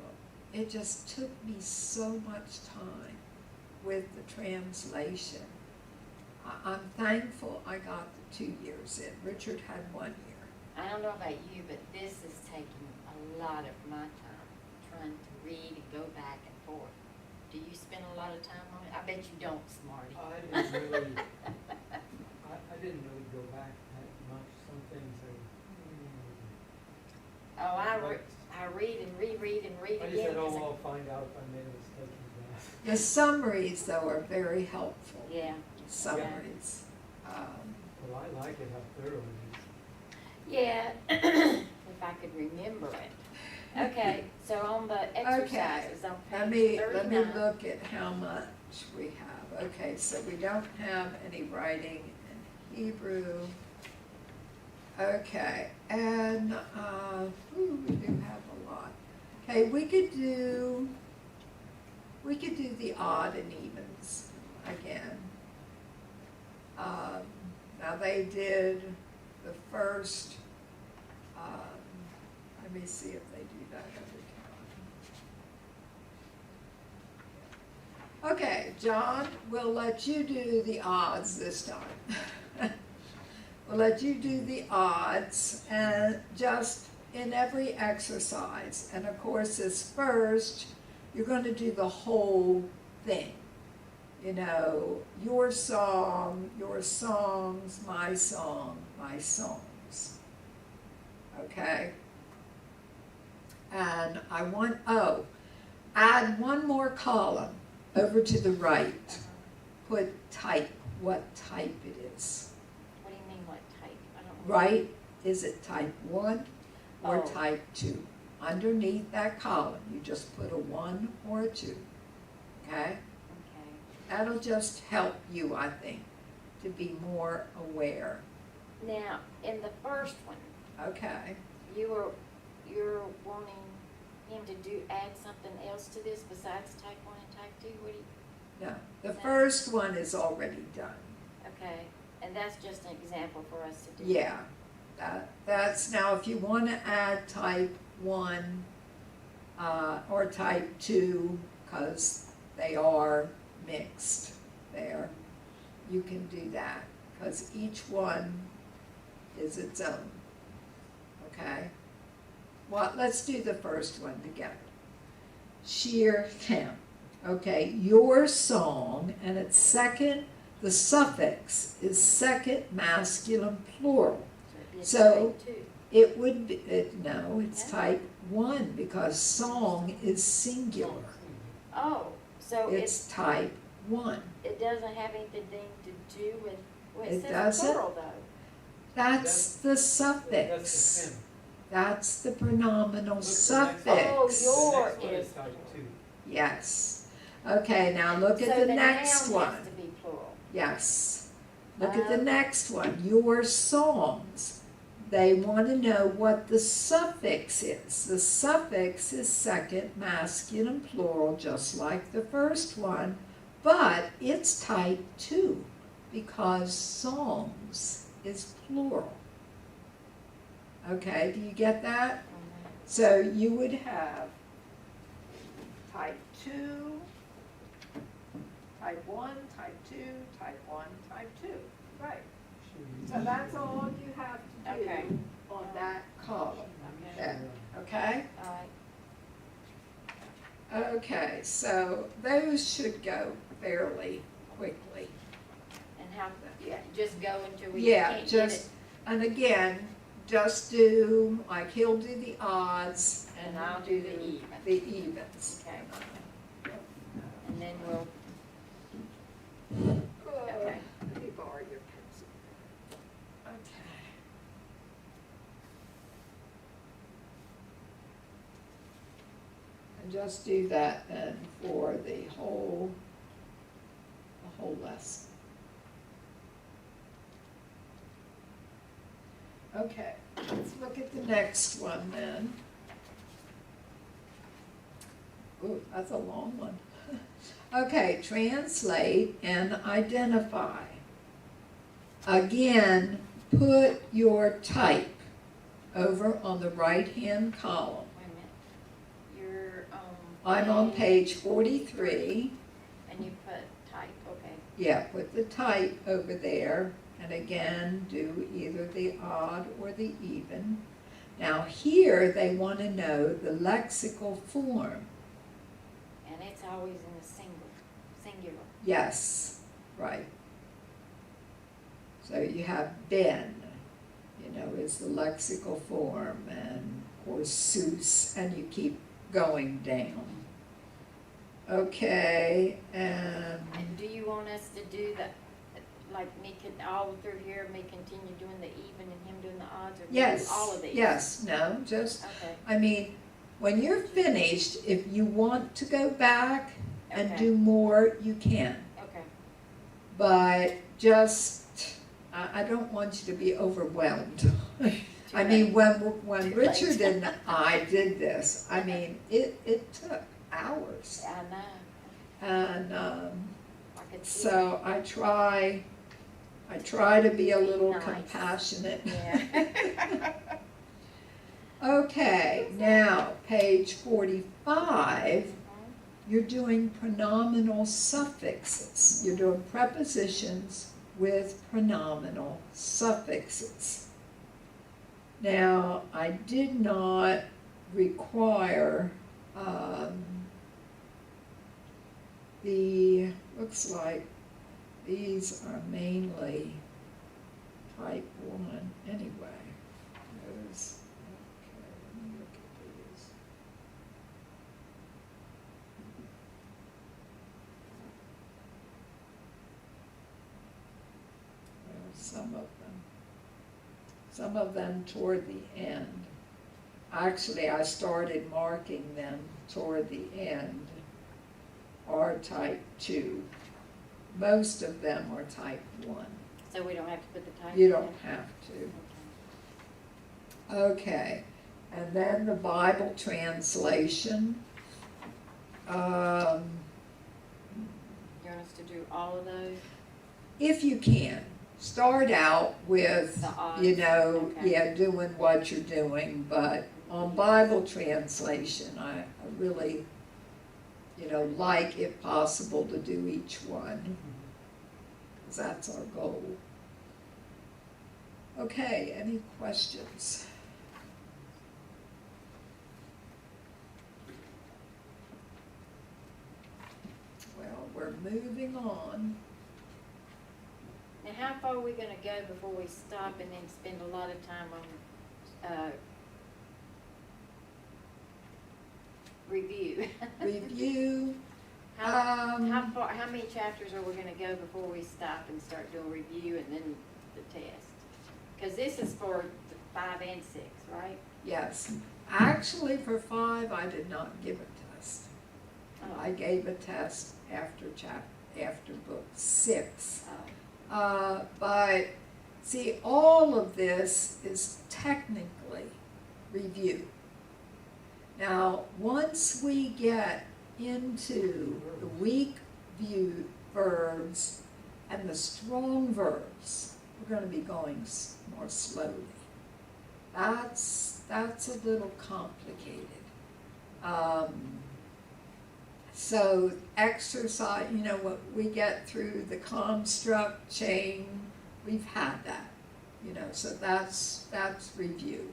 It just took me so much time with the translation. I'm thankful I got the 2 years in. Richard had 1 year. I don't know about you, but this is taking a lot of my time, trying to read and go back and forth. Do you spend a lot of time on it? I bet you don't, Smarty. I didn't really, I didn't really go back that much. Some things are, Oh, I read and reread and read I again. just said, oh, 'cause I'll find out if I made a mistake in that. The summaries, though, are very helpful. Yeah. Summaries. Well, I like it how thorough it is. Yeah, if I could remember it. Okay, so on the exercises on Let page me 39. look at how much we have. Okay, so we don't have any writing in Hebrew. Okay, and, we do have a lot. Okay, we could do the odd and evens again. Now they did the first, let me see if they do that other time. Okay, John, we'll let you do the odds this time. We'll let you do the odds and just in every exercise. And of course, this first, you're going to do the whole thing. You know, your song, your songs, my song, my songs. Okay? And I want, add one more column over to the right. Put type, what type it is. What do you mean, what type? I don't know. Right? Is it type 1 or Oh. type 2? Underneath that column, you just put a 1 or a 2. Okay? Okay. That'll just help you, I think, to be more aware. Now, in the first one, Okay? you're wanting him to add something else to this besides type 1 and type 2? What do you, No, the first one is already done. okay, and that's just an example for us to do. Yeah, that's, now if you want to add type 1 or type 2, because they are mixed there, you can do that, because each one is its own. Okay? Well, let's do the first one together. sheer him. Okay, your song, and it's second, the suffix is second masculine plural. it'd be a So- type 2. It would be, no, it's Yeah. type 1 because song is singular. Oh, so It's type 1. it doesn't have anything to do with, well, It it says doesn't? plural though. That's the That's suffix. the sim. That's the pronominal Look at the next suffix. Oh, The your next one is is type 2. Yes. Okay, now look So at the next noun one. has to be plural. Yes. Look at the Um, next one. Your songs. They want to know what the suffix is. The suffix is second masculine plural, just like the first one, but it's type 2 because songs is plural. Okay, do you get that? So you would have type 2, type 1, type 2, type 1, type 2. Right. So that's all you have to Okay. do on that column. Okay. there, Okay? Alright, Okay, so those should go fairly quickly. and how, yeah, just go until we Yeah, can't get just, it. and again, just do, like he'll do the odds and And I'll do the even. the evens. Okay. And then we'll, Okay. Let me borrow your pencil. Okay. And just do that then for the whole lesson. Okay, let's look at the next one then. Ooh, that's a long one. Okay, translate and identify. Again, put your type over on the right-hand column. wait a minute, you're, I'm on page 43. and you put type, okay. Yeah, put the type over there, and again, do either the odd or the even. Now here, they want to know the lexical form. And it's always in the singular. Yes, right. So you have been, is the lexical form, and of course Seuss, and you keep going down. Okay, And do you want us to do the, like me, all through here, me continue doing the even and him doing the odds, or do yes, all of these? yes, no, just, Okay, I mean, when you're finished, if you want to go back and Okay. do more, you can. okay, But just, I don't want you to be overwhelmed. I mean, when Too Richard late. and I did this, I mean, it took hours. I know, And I could see. so I try to be a little Nice. compassionate. Yeah. Okay, now, page 45, you're doing pronominal suffixes. You're doing prepositions with pronominal suffixes. Now, I did not require looks like these are mainly type 1 anyway. Those, okay, let me look at these. Well, some of them toward the end. Actually, I started marking them toward the end are type 2. Most of them are type 1. So we don't have to put the type? You in don't there? have to. Okay, and then the Bible translation. You want us to do all of those? If you can, start out with, The odds, okay. yeah, doing what you're doing, but on Bible translation, I really, like, if possible, to do each one, because that's our goal. Okay, any questions? moving on. Now, how far are we gonna go before we stop and then spend a lot of time on, review? Review, How far, how many chapters are we gonna go before we stop and start doing review and then the test? Cause this is for the 5 and 6, right? yes. Actually, for 5, I did not give a test. Oh. I gave a test after book 6. Oh. But see, all of this is technically review. Now, once we get into the weak view verbs and the strong verbs, we're going to be going more slowly. That's a little complicated. So exercise, you know, what we get through the construct chain, we've had that, you know, so that's review.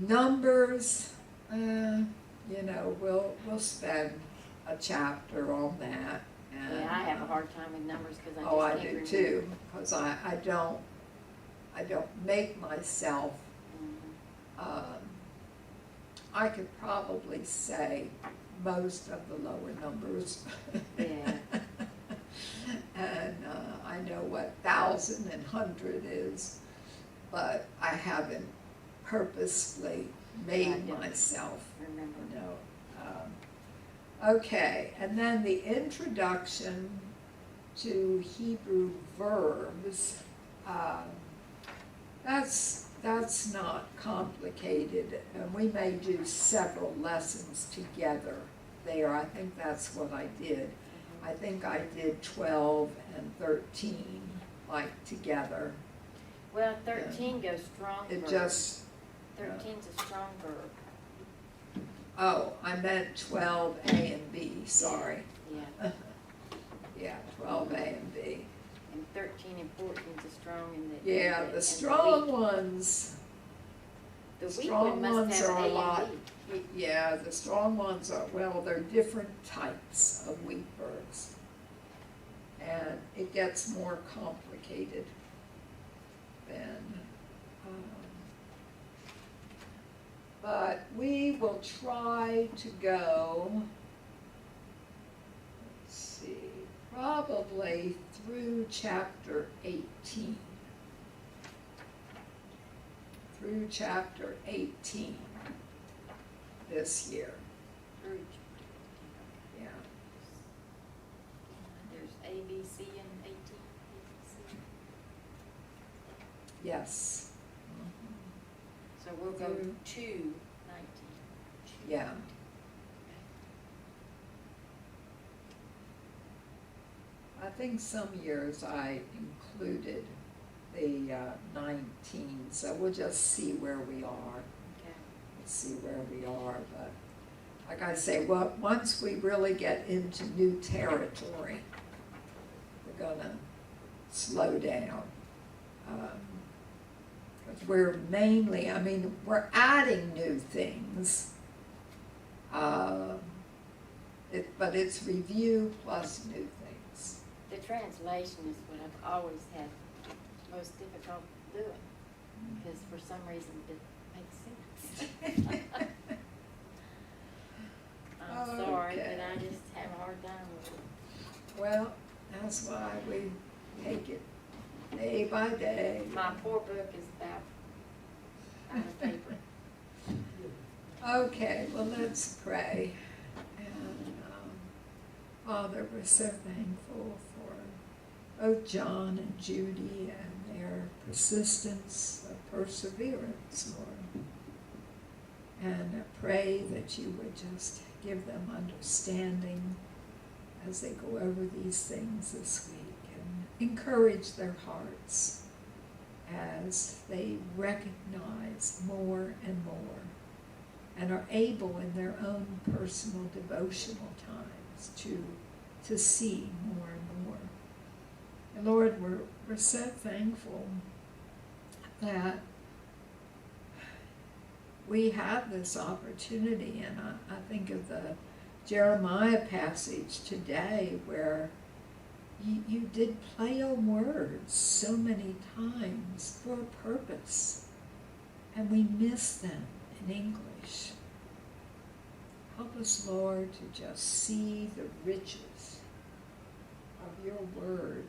Numbers, you know, we'll spend a chapter on that. And, Yeah, I have a hard time with numbers because I just oh, I can't do remember. too, because I don't make myself. I could probably say most of the lower numbers. Yeah. And I know what 1,000 and 100 is, but I haven't purposely made I don't myself, Remember. you know. Okay, and then the introduction to Hebrew verbs, that's not complicated, and we may do several lessons together there. I think that's what I did. I think I did 12 and 13, like, together. Well, 13 goes strong verb. It just, 13's a strong verb. oh, I meant 12A and B, sorry. Yeah. Yeah, 12A and B. And 13 and 14's a strong in the. Yeah, and the strong weak. ones, The weak strong one must ones have are a A lot. and B. yeah, the strong ones are, well, they're different types of weak verbs. And it gets more complicated than, but we will try to go, let's see, probably through chapter 18. Through chapter 18 this year, Through. yeah. There's A, B, C, and 18. Yes. So we'll go Through. to 19. Yeah. I think some years I included the 19, so we'll just see where we are. Okay. See where we are, but like I say, well, once we really get into new territory, we're gonna slow down. Because we're mainly, I mean, we're adding new things. But it's review plus new things. The translation is what I've always had most difficult doing, because for some reason it makes sense. I'm sorry, Okay. but I just have a hard time with it. Well, that's why we take it day by day. My poor book is about out of paper. Okay, well, let's pray. And Father, we're so thankful for both John and Judy and their persistence, perseverance, Lord. And I pray that you would just give them understanding as they go over these things this week, and encourage their hearts as they recognize more and more and are able in their own personal devotional times to see more and more. And Lord, we're so thankful that we have this opportunity, and I think of the Jeremiah passage today where you did play on words so many times for a purpose, and we miss them in English. Help us, Lord, to just see the riches of your word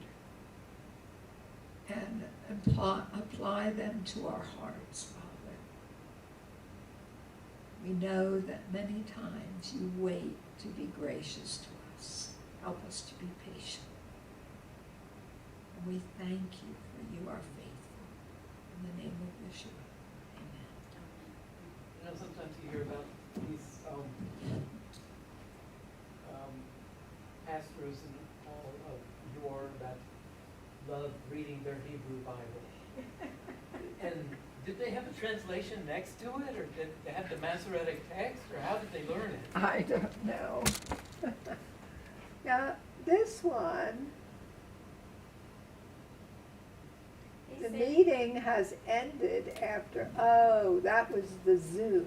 and apply them to our hearts, Father. We know that many times you wait to be gracious to us. Help us to be patient. And we thank you for you are faithful. In the name of Yeshua, amen. You know, sometimes you hear about these pastors and all of your that love reading their Hebrew Bible. And did they have a translation next to it, or did they have the Masoretic text, or how did they learn it? I don't know. Yeah, this one, He the said- meeting has ended after, oh, that was the Zoom.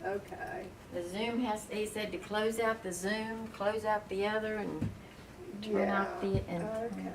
Okay. The Zoom has, he said to close out the Zoom, close out the other, and turn out the, and. Okay.